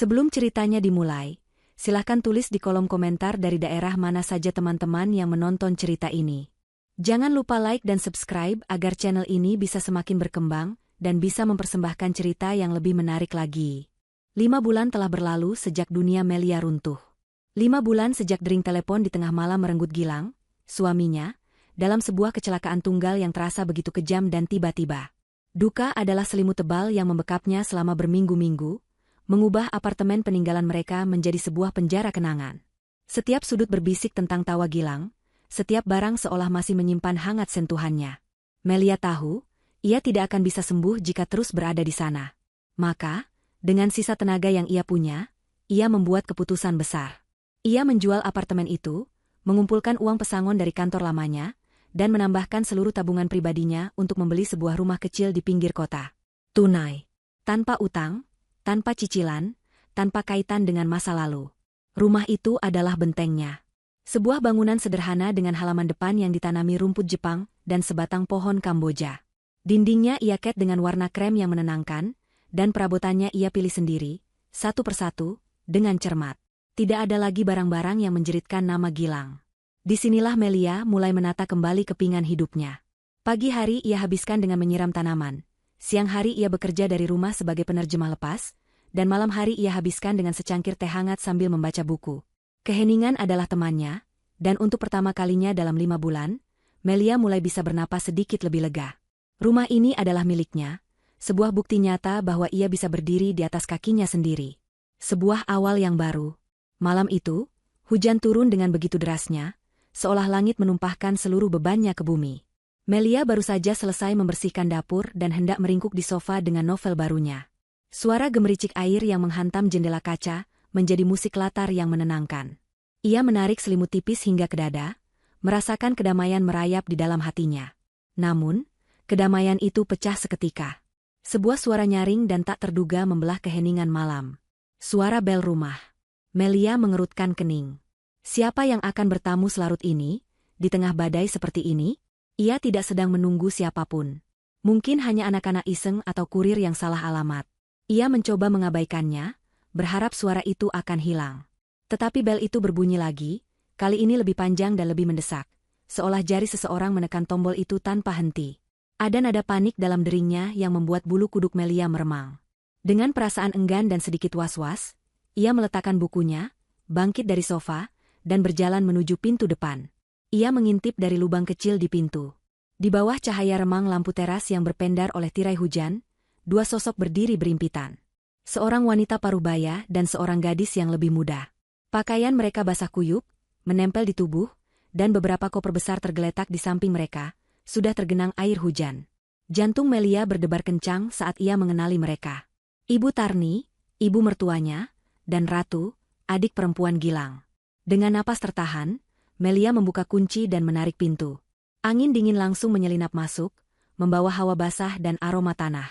Sebelum ceritanya dimulai, silahkan tulis di kolom komentar dari daerah mana saja teman-teman yang menonton cerita ini. Jangan lupa like dan subscribe agar channel ini bisa semakin berkembang dan bisa mempersembahkan cerita yang lebih menarik lagi. 5 bulan telah berlalu sejak dunia Melia runtuh. 5 bulan sejak dering telepon di tengah malam merenggut Gilang, suaminya, dalam sebuah kecelakaan tunggal yang terasa begitu kejam dan tiba-tiba. Duka adalah selimut tebal yang membekapnya selama berminggu-minggu, mengubah apartemen peninggalan mereka menjadi sebuah penjara kenangan. Setiap sudut berbisik tentang tawa Gilang, setiap barang seolah masih menyimpan hangat sentuhannya. Melia tahu, ia tidak akan bisa sembuh jika terus berada di sana. Maka, dengan sisa tenaga yang ia punya, ia membuat keputusan besar. Ia menjual apartemen itu, mengumpulkan uang pesangon dari kantor lamanya, dan menambahkan seluruh tabungan pribadinya untuk membeli sebuah rumah kecil di pinggir kota. Tunai. Tanpa utang, tanpa cicilan, tanpa kaitan dengan masa lalu. Rumah itu adalah bentengnya. Sebuah bangunan sederhana dengan halaman depan yang ditanami rumput Jepang dan sebatang pohon Kamboja. Dindingnya ia cat dengan warna krem yang menenangkan, dan perabotannya ia pilih sendiri, satu persatu, dengan cermat. Tidak ada lagi barang-barang yang menjeritkan nama Gilang. Disinilah Melia mulai menata kembali kepingan hidupnya. Pagi hari ia habiskan dengan menyiram tanaman. Siang hari ia bekerja dari rumah sebagai penerjemah lepas, dan malam hari ia habiskan dengan secangkir teh hangat sambil membaca buku. Keheningan adalah temannya, dan untuk pertama kalinya dalam 5 bulan, Melia mulai bisa bernapas sedikit lebih lega. Rumah ini adalah miliknya, sebuah bukti nyata bahwa ia bisa berdiri di atas kakinya sendiri. Sebuah awal yang baru. Malam itu, hujan turun dengan begitu derasnya, seolah langit menumpahkan seluruh bebannya ke bumi. Melia baru saja selesai membersihkan dapur dan hendak meringkuk di sofa dengan novel barunya. Suara gemericik air yang menghantam jendela kaca menjadi musik latar yang menenangkan. Ia menarik selimut tipis hingga ke dada, merasakan kedamaian merayap di dalam hatinya. Namun, kedamaian itu pecah seketika. Sebuah suara nyaring dan tak terduga membelah keheningan malam. Suara bel rumah. Melia mengerutkan kening. Siapa yang akan bertamu selarut ini, di tengah badai seperti ini? Ia tidak sedang menunggu siapapun. Mungkin hanya anak-anak iseng atau kurir yang salah alamat. Ia mencoba mengabaikannya, berharap suara itu akan hilang. Tetapi bel itu berbunyi lagi, kali ini lebih panjang dan lebih mendesak, seolah jari seseorang menekan tombol itu tanpa henti. Ada nada panik dalam deringnya yang membuat bulu kuduk Melia meremang. Dengan perasaan enggan dan sedikit was-was, ia meletakkan bukunya, bangkit dari sofa, dan berjalan menuju pintu depan. Ia mengintip dari lubang kecil di pintu. Di bawah cahaya remang lampu teras yang berpendar oleh tirai hujan, 2 sosok berdiri berimpitan. Seorang wanita parubaya dan seorang gadis yang lebih muda. Pakaian mereka basah kuyup, menempel di tubuh, dan beberapa koper besar tergeletak di samping mereka, sudah tergenang air hujan. Jantung Melia berdebar kencang saat ia mengenali mereka. Ibu Tarni, ibu mertuanya, dan Ratu, adik perempuan Gilang. Dengan napas tertahan, Melia membuka kunci dan menarik pintu. Angin dingin langsung menyelinap masuk, membawa hawa basah dan aroma tanah.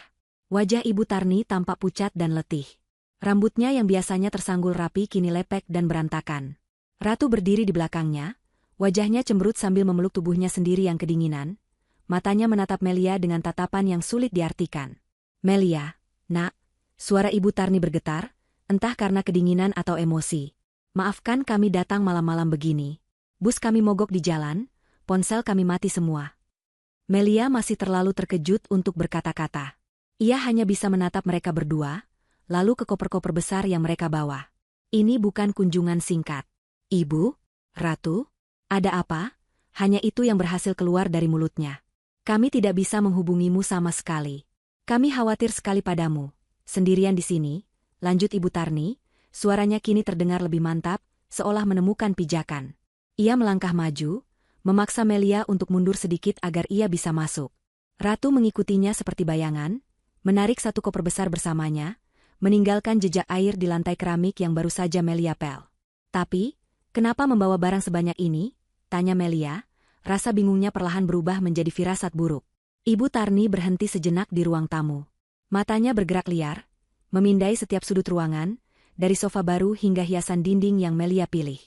Wajah Ibu Tarni tampak pucat dan letih. Rambutnya yang biasanya tersanggul rapi kini lepek dan berantakan. Ratu berdiri di belakangnya, wajahnya cemberut sambil memeluk tubuhnya sendiri yang kedinginan. Matanya menatap Melia dengan tatapan yang sulit diartikan. "Melia, nak," suara Ibu Tarni bergetar, entah karena kedinginan atau emosi. "Maafkan kami datang malam-malam begini. Bus kami mogok di jalan, ponsel kami mati semua." Melia masih terlalu terkejut untuk berkata-kata. Ia hanya bisa menatap mereka berdua, lalu ke koper-koper besar yang mereka bawa. Ini bukan kunjungan singkat. "Ibu, Ratu, ada apa?" Hanya itu yang berhasil keluar dari mulutnya. "Kami tidak bisa menghubungimu sama sekali. Kami khawatir sekali padamu. Sendirian di sini," lanjut Ibu Tarni, suaranya kini terdengar lebih mantap, seolah menemukan pijakan. Ia melangkah maju, memaksa Melia untuk mundur sedikit agar ia bisa masuk. Ratu mengikutinya seperti bayangan, menarik satu koper besar bersamanya, meninggalkan jejak air di lantai keramik yang baru saja Melia pel. "Tapi, kenapa membawa barang sebanyak ini?" tanya Melia, rasa bingungnya perlahan berubah menjadi firasat buruk. Ibu Tarni berhenti sejenak di ruang tamu. Matanya bergerak liar, memindai setiap sudut ruangan, dari sofa baru hingga hiasan dinding yang Melia pilih.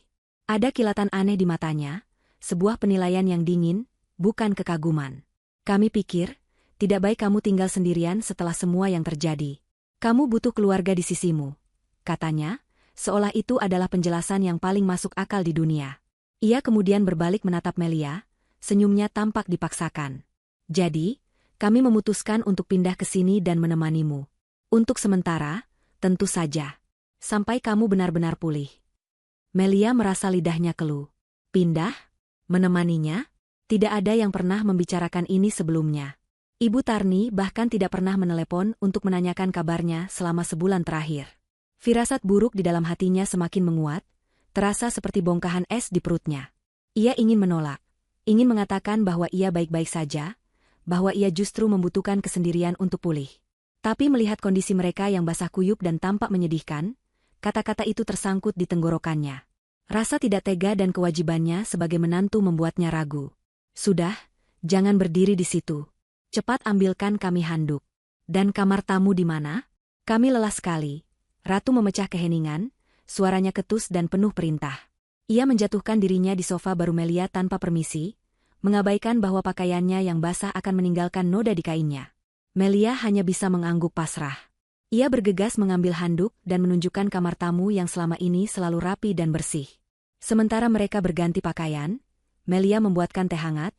Ada kilatan aneh di matanya, sebuah penilaian yang dingin, bukan kekaguman. "Kami pikir, tidak baik kamu tinggal sendirian setelah semua yang terjadi. Kamu butuh keluarga di sisimu. katanya, seolah itu adalah penjelasan yang paling masuk akal di dunia. Ia kemudian berbalik menatap Melia, senyumnya tampak dipaksakan. Jadi, kami memutuskan untuk pindah ke sini dan menemanimu. Untuk sementara, tentu saja. Sampai kamu benar-benar pulih. Melia merasa lidahnya keluh. Pindah? Menemaninya? Tidak ada yang pernah membicarakan ini sebelumnya. Ibu Tarni bahkan tidak pernah menelepon untuk menanyakan kabarnya selama sebulan terakhir. Firasat buruk di dalam hatinya semakin menguat, terasa seperti bongkahan es di perutnya. Ia ingin menolak, ingin mengatakan bahwa ia baik-baik saja, bahwa ia justru membutuhkan kesendirian untuk pulih. Tapi melihat kondisi mereka yang basah kuyup dan tampak menyedihkan, kata-kata itu tersangkut di tenggorokannya. Rasa tidak tega dan kewajibannya sebagai menantu membuatnya ragu. Sudah, jangan berdiri di situ. Cepat ambilkan kami handuk. Dan kamar tamu di mana? Kami lelah sekali. Ratu memecah keheningan, suaranya ketus dan penuh perintah. Ia menjatuhkan dirinya di sofa baru Melia tanpa permisi, mengabaikan bahwa pakaiannya yang basah akan meninggalkan noda di kainnya. Melia hanya bisa mengangguk pasrah. Ia bergegas mengambil handuk dan menunjukkan kamar tamu yang selama ini selalu rapi dan bersih. Sementara mereka berganti pakaian, Melia membuatkan teh hangat,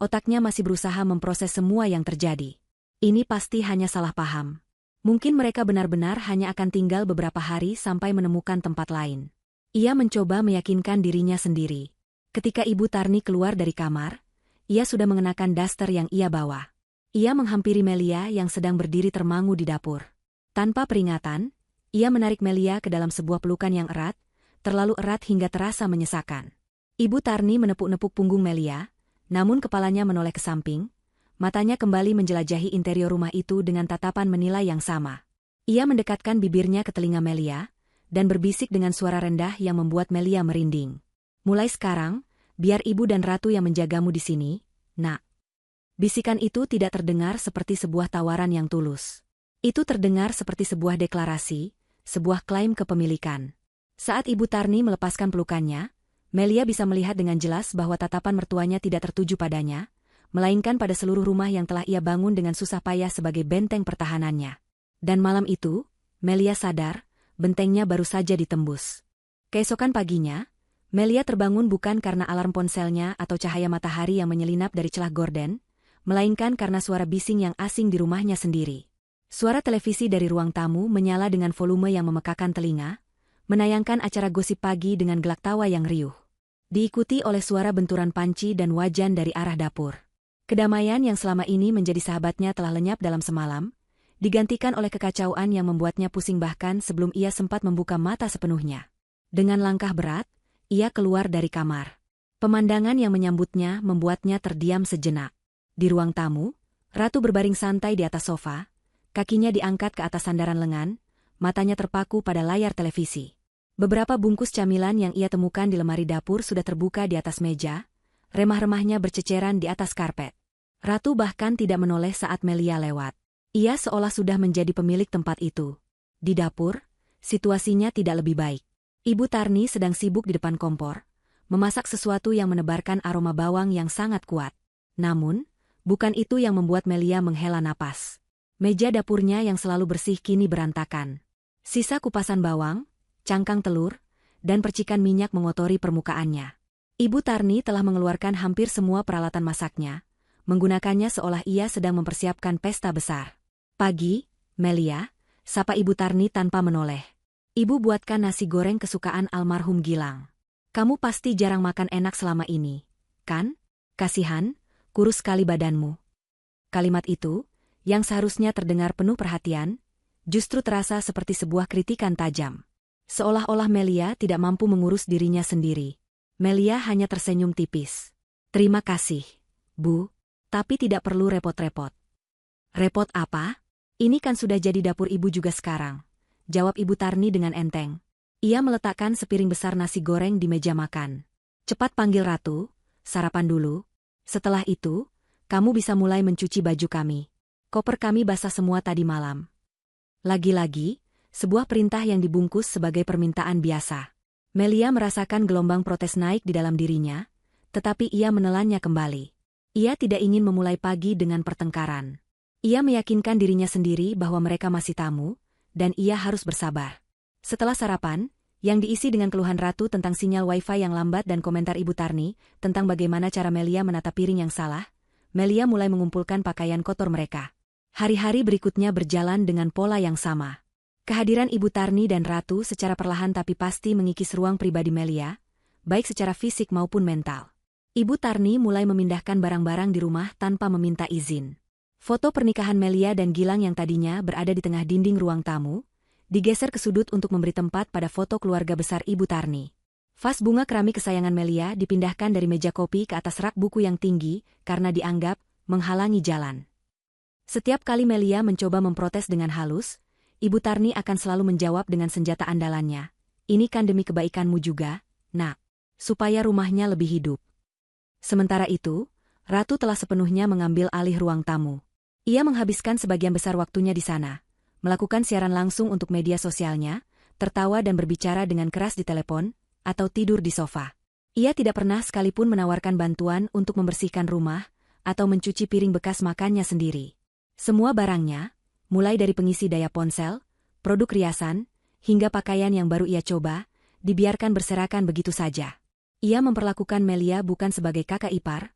otaknya masih berusaha memproses semua yang terjadi. Ini pasti hanya salah paham. Mungkin mereka benar-benar hanya akan tinggal beberapa hari sampai menemukan tempat lain. Ia mencoba meyakinkan dirinya sendiri. Ketika Ibu Tarni keluar dari kamar, ia sudah mengenakan daster yang ia bawa. Ia menghampiri Melia yang sedang berdiri termangu di dapur. Tanpa peringatan, ia menarik Melia ke dalam sebuah pelukan yang erat, terlalu erat hingga terasa menyesakan. Ibu Tarni menepuk-nepuk punggung Melia, namun kepalanya menoleh ke samping, matanya kembali menjelajahi interior rumah itu dengan tatapan menilai yang sama. Ia mendekatkan bibirnya ke telinga Melia, dan berbisik dengan suara rendah yang membuat Melia merinding. Mulai sekarang, biar ibu dan ratu yang menjagamu di sini, nak. Bisikan itu tidak terdengar seperti sebuah tawaran yang tulus. Itu terdengar seperti sebuah deklarasi, sebuah klaim kepemilikan. Saat Ibu Tarni melepaskan pelukannya, Melia bisa melihat dengan jelas bahwa tatapan mertuanya tidak tertuju padanya, melainkan pada seluruh rumah yang telah ia bangun dengan susah payah sebagai benteng pertahanannya. Dan malam itu, Melia sadar, bentengnya baru saja ditembus. Keesokan paginya, Melia terbangun bukan karena alarm ponselnya atau cahaya matahari yang menyelinap dari celah gorden, melainkan karena suara bising yang asing di rumahnya sendiri. Suara televisi dari ruang tamu menyala dengan volume yang memekakan telinga, menayangkan acara gosip pagi dengan gelak tawa yang riuh. Diikuti oleh suara benturan panci dan wajan dari arah dapur. Kedamaian yang selama ini menjadi sahabatnya telah lenyap dalam semalam, digantikan oleh kekacauan yang membuatnya pusing bahkan sebelum ia sempat membuka mata sepenuhnya. Dengan langkah berat, ia keluar dari kamar. Pemandangan yang menyambutnya membuatnya terdiam sejenak. Di ruang tamu, Ratu berbaring santai di atas sofa, kakinya diangkat ke atas sandaran lengan, matanya terpaku pada layar televisi. Beberapa bungkus camilan yang ia temukan di lemari dapur sudah terbuka di atas meja, remah-remahnya berceceran di atas karpet. Ratu bahkan tidak menoleh saat Melia lewat. Ia seolah sudah menjadi pemilik tempat itu. Di dapur, situasinya tidak lebih baik. Ibu Tarni sedang sibuk di depan kompor, memasak sesuatu yang menebarkan aroma bawang yang sangat kuat. Namun, bukan itu yang membuat Melia menghela napas. Meja dapurnya yang selalu bersih kini berantakan. Sisa kupasan bawang, cangkang telur, dan percikan minyak mengotori permukaannya. Ibu Tarni telah mengeluarkan hampir semua peralatan masaknya, menggunakannya seolah ia sedang mempersiapkan pesta besar. Pagi, Melia, sapa Ibu Tarni tanpa menoleh. Ibu buatkan nasi goreng kesukaan almarhum Gilang. Kamu pasti jarang makan enak selama ini, kan? Kasihan, kurus sekali badanmu. Kalimat itu, yang seharusnya terdengar penuh perhatian, justru terasa seperti sebuah kritikan tajam. Seolah-olah Melia tidak mampu mengurus dirinya sendiri. Melia hanya tersenyum tipis. Terima kasih, Bu, tapi tidak perlu repot-repot. Repot apa? Ini kan sudah jadi dapur ibu juga sekarang, jawab Ibu Tarni dengan enteng. Ia meletakkan sepiring besar nasi goreng di meja makan. Cepat panggil Ratu, sarapan dulu. Setelah itu, kamu bisa mulai mencuci baju kami. Koper kami basah semua tadi malam. Lagi-lagi, sebuah perintah yang dibungkus sebagai permintaan biasa. Melia merasakan gelombang protes naik di dalam dirinya, tetapi ia menelannya kembali. Ia tidak ingin memulai pagi dengan pertengkaran. Ia meyakinkan dirinya sendiri bahwa mereka masih tamu, dan ia harus bersabar. Setelah sarapan, yang diisi dengan keluhan Ratu tentang sinyal wifi yang lambat dan komentar Ibu Tarni tentang bagaimana cara Melia menata piring yang salah, Melia mulai mengumpulkan pakaian kotor mereka. Hari-hari berikutnya berjalan dengan pola yang sama. Kehadiran Ibu Tarni dan Ratu secara perlahan tapi pasti mengikis ruang pribadi Melia, baik secara fisik maupun mental. Ibu Tarni mulai memindahkan barang-barang di rumah tanpa meminta izin. Foto pernikahan Melia dan Gilang yang tadinya berada di tengah dinding ruang tamu, digeser ke sudut untuk memberi tempat pada foto keluarga besar Ibu Tarni. Vas bunga keramik kesayangan Melia dipindahkan dari meja kopi ke atas rak buku yang tinggi karena dianggap menghalangi jalan. Setiap kali Melia mencoba memprotes dengan halus, Ibu Tarni akan selalu menjawab dengan senjata andalannya. Ini kan demi kebaikanmu juga, Nak, supaya rumahnya lebih hidup. Sementara itu, Ratu telah sepenuhnya mengambil alih ruang tamu. Ia menghabiskan sebagian besar waktunya di sana, melakukan siaran langsung untuk media sosialnya, tertawa dan berbicara dengan keras di telepon, atau tidur di sofa. Ia tidak pernah sekalipun menawarkan bantuan untuk membersihkan rumah, atau mencuci piring bekas makannya sendiri. Semua barangnya, mulai dari pengisi daya ponsel, produk riasan, hingga pakaian yang baru ia coba, dibiarkan berserakan begitu saja. Ia memperlakukan Melia bukan sebagai kakak ipar,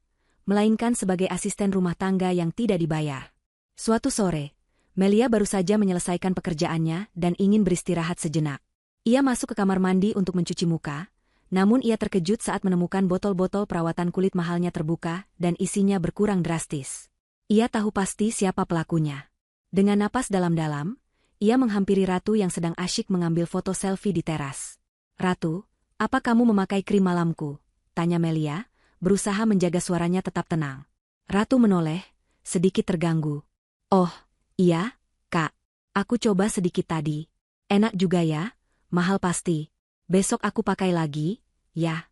melainkan sebagai asisten rumah tangga yang tidak dibayar. Suatu sore, Melia baru saja menyelesaikan pekerjaannya dan ingin beristirahat sejenak. Ia masuk ke kamar mandi untuk mencuci muka, namun ia terkejut saat menemukan botol-botol perawatan kulit mahalnya terbuka dan isinya berkurang drastis. Ia tahu pasti siapa pelakunya. Dengan napas dalam-dalam, ia menghampiri Ratu yang sedang asyik mengambil foto selfie di teras. "Ratu, apa kamu memakai krim malamku?" tanya Melia, berusaha menjaga suaranya tetap tenang. Ratu menoleh, sedikit terganggu. "Oh, iya, Kak. Aku coba sedikit tadi. Enak juga ya, mahal pasti. Besok aku pakai lagi, ya."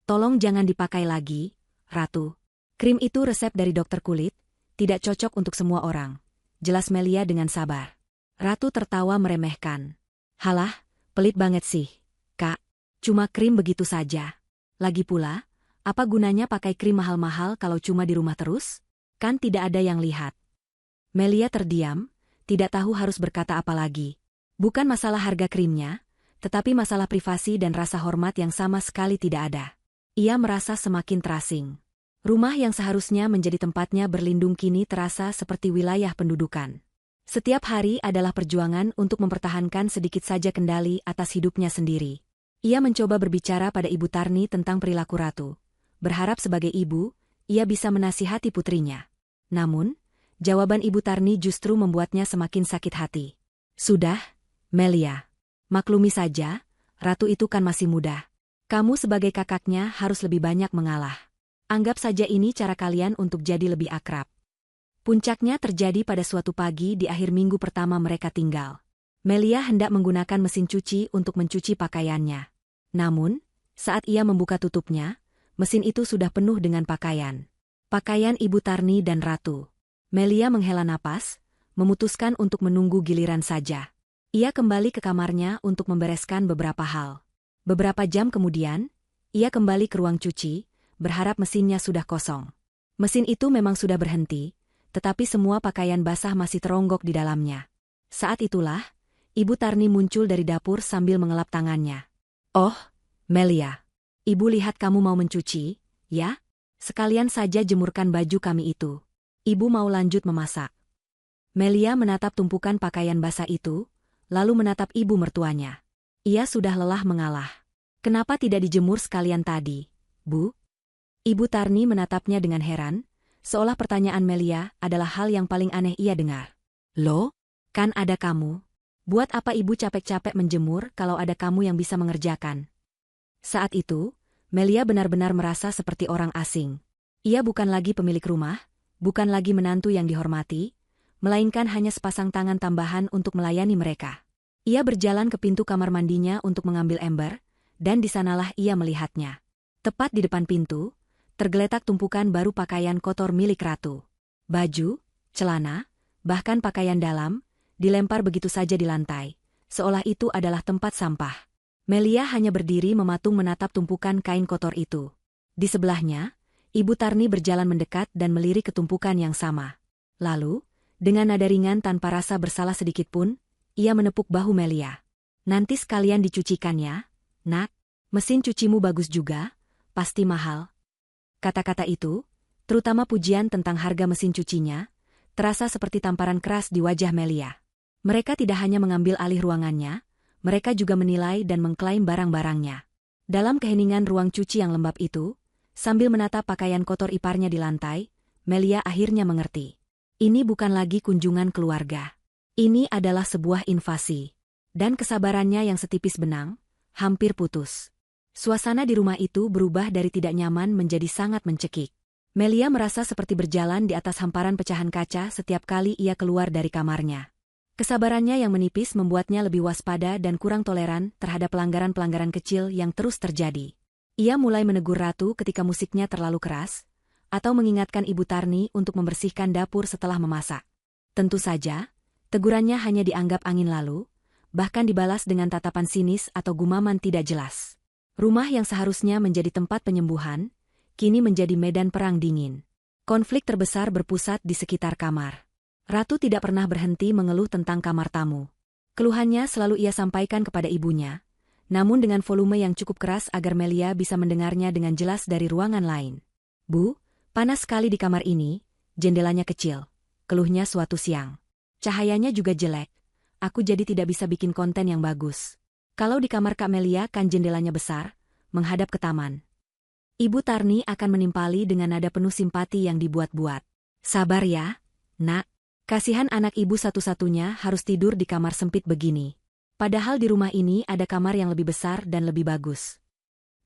"Tolong jangan dipakai lagi, Ratu. Krim itu resep dari dokter kulit, tidak cocok untuk semua orang," jelas Melia dengan sabar. Ratu tertawa meremehkan. "Halah, pelit banget sih, Kak. Cuma krim begitu saja. Lagi pula, apa gunanya pakai krim mahal-mahal kalau cuma di rumah terus? Kan tidak ada yang lihat." Melia terdiam, tidak tahu harus berkata apa lagi. Bukan masalah harga krimnya, tetapi masalah privasi dan rasa hormat yang sama sekali tidak ada. Ia merasa semakin terasing. Rumah yang seharusnya menjadi tempatnya berlindung kini terasa seperti wilayah pendudukan. Setiap hari adalah perjuangan untuk mempertahankan sedikit saja kendali atas hidupnya sendiri. Ia mencoba berbicara pada Ibu Tarni tentang perilaku Ratu. Berharap sebagai ibu, ia bisa menasihati putrinya. Namun, jawaban Ibu Tarni justru membuatnya semakin sakit hati. "Sudah, Melia. Maklumi saja, Ratu itu kan masih muda. Kamu sebagai kakaknya harus lebih banyak mengalah. Anggap saja ini cara kalian untuk jadi lebih akrab." Puncaknya terjadi pada suatu pagi di akhir minggu pertama mereka tinggal. Melia hendak menggunakan mesin cuci untuk mencuci pakaiannya. Namun, saat ia membuka tutupnya, mesin itu sudah penuh dengan pakaian. Pakaian Ibu Tarni dan Ratu. Melia menghela napas, memutuskan untuk menunggu giliran saja. Ia kembali ke kamarnya untuk membereskan beberapa hal. Beberapa jam kemudian, ia kembali ke ruang cuci, berharap mesinnya sudah kosong. Mesin itu memang sudah berhenti, tetapi semua pakaian basah masih teronggok di dalamnya. Saat itulah, Ibu Tarni muncul dari dapur sambil mengelap tangannya. "Oh, Melia. Ibu lihat kamu mau mencuci, ya? Sekalian saja jemurkan baju kami itu. Ibu mau lanjut memasak." Melia menatap tumpukan pakaian basah itu, lalu menatap ibu mertuanya. Ia sudah lelah mengalah. "Kenapa tidak dijemur sekalian tadi, Bu?" Ibu Tarni menatapnya dengan heran, seolah pertanyaan Melia adalah hal yang paling aneh ia dengar. "Loh, kan ada kamu. Buat apa ibu capek-capek menjemur kalau ada kamu yang bisa mengerjakan?" Saat itu, Melia benar-benar merasa seperti orang asing. Ia bukan lagi pemilik rumah, bukan lagi menantu yang dihormati, melainkan hanya sepasang tangan tambahan untuk melayani mereka. Ia berjalan ke pintu kamar mandinya untuk mengambil ember, dan di sanalah ia melihatnya. Tepat di depan pintu, tergeletak tumpukan baru pakaian kotor milik Ratu. Baju, celana, bahkan pakaian dalam, dilempar begitu saja di lantai, seolah itu adalah tempat sampah. Melia hanya berdiri mematung menatap tumpukan kain kotor itu. Di sebelahnya, Ibu Tarni berjalan mendekat dan melirik ke tumpukan yang sama. Lalu, dengan nada ringan tanpa rasa bersalah sedikitpun, ia menepuk bahu Melia. Nanti sekalian dicucikan ya, nak. Mesin cucimu bagus juga, pasti mahal. Kata-kata itu, terutama pujian tentang harga mesin cucinya, terasa seperti tamparan keras di wajah Melia. Mereka tidak hanya mengambil alih ruangannya, mereka juga menilai dan mengklaim barang-barangnya. Dalam keheningan ruang cuci yang lembab itu, sambil menatap pakaian kotor iparnya di lantai, Melia akhirnya mengerti. Ini bukan lagi kunjungan keluarga. Ini adalah sebuah invasi. Dan kesabarannya yang setipis benang, hampir putus. Suasana di rumah itu berubah dari tidak nyaman menjadi sangat mencekik. Melia merasa seperti berjalan di atas hamparan pecahan kaca setiap kali ia keluar dari kamarnya. Kesabarannya yang menipis membuatnya lebih waspada dan kurang toleran terhadap pelanggaran-pelanggaran kecil yang terus terjadi. Ia mulai menegur Ratu ketika musiknya terlalu keras, atau mengingatkan Ibu Tarni untuk membersihkan dapur setelah memasak. Tentu saja, tegurannya hanya dianggap angin lalu, bahkan dibalas dengan tatapan sinis atau gumaman tidak jelas. Rumah yang seharusnya menjadi tempat penyembuhan, kini menjadi medan perang dingin. Konflik terbesar berpusat di sekitar kamar. Ratu tidak pernah berhenti mengeluh tentang kamar tamu. Keluhannya selalu ia sampaikan kepada ibunya, namun dengan volume yang cukup keras agar Melia bisa mendengarnya dengan jelas dari ruangan lain. "Bu, panas sekali di kamar ini, jendelanya kecil," keluhnya suatu siang. "Cahayanya juga jelek, aku jadi tidak bisa bikin konten yang bagus. Kalau di kamar Kak Melia kan jendelanya besar, menghadap ke taman." Ibu Tarni akan menimpali dengan nada penuh simpati yang dibuat-buat. "Sabar ya, nak. Kasihan anak ibu satu-satunya harus tidur di kamar sempit begini. Padahal di rumah ini ada kamar yang lebih besar dan lebih bagus."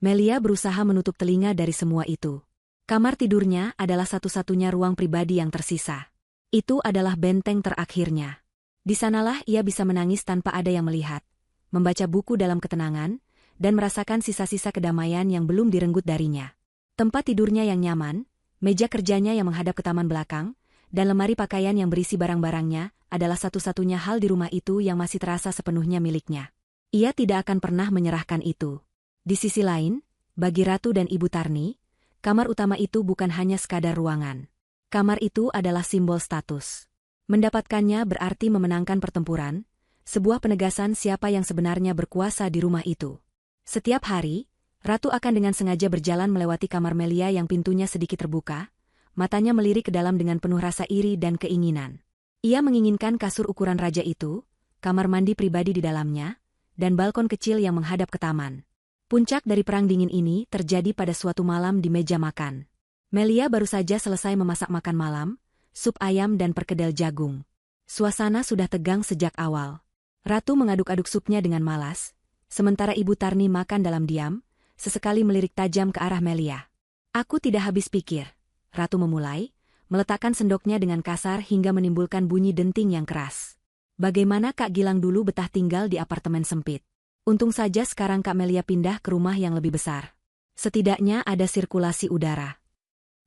Melia berusaha menutup telinga dari semua itu. Kamar tidurnya adalah satu-satunya ruang pribadi yang tersisa. Itu adalah benteng terakhirnya. Di sanalah ia bisa menangis tanpa ada yang melihat, membaca buku dalam ketenangan, dan merasakan sisa-sisa kedamaian yang belum direnggut darinya. Tempat tidurnya yang nyaman, meja kerjanya yang menghadap ke taman belakang, dan lemari pakaian yang berisi barang-barangnya adalah satu-satunya hal di rumah itu yang masih terasa sepenuhnya miliknya. Ia tidak akan pernah menyerahkan itu. Di sisi lain, bagi Ratu dan Ibu Tarni, kamar utama itu bukan hanya sekadar ruangan. Kamar itu adalah simbol status. Mendapatkannya berarti memenangkan pertempuran, sebuah penegasan siapa yang sebenarnya berkuasa di rumah itu. Setiap hari, Ratu akan dengan sengaja berjalan melewati kamar Melia yang pintunya sedikit terbuka, matanya melirik ke dalam dengan penuh rasa iri dan keinginan. Ia menginginkan kasur ukuran raja itu, kamar mandi pribadi di dalamnya, dan balkon kecil yang menghadap ke taman. Puncak dari perang dingin ini terjadi pada suatu malam di meja makan. Melia baru saja selesai memasak makan malam, sup ayam dan perkedel jagung. Suasana sudah tegang sejak awal. Ratu mengaduk-aduk supnya dengan malas, sementara Ibu Tarni makan dalam diam, sesekali melirik tajam ke arah Melia. "Aku tidak habis pikir," Ratu memulai, meletakkan sendoknya dengan kasar hingga menimbulkan bunyi denting yang keras. "Bagaimana Kak Gilang dulu betah tinggal di apartemen sempit? Untung saja sekarang Kak Melia pindah ke rumah yang lebih besar. Setidaknya ada sirkulasi udara."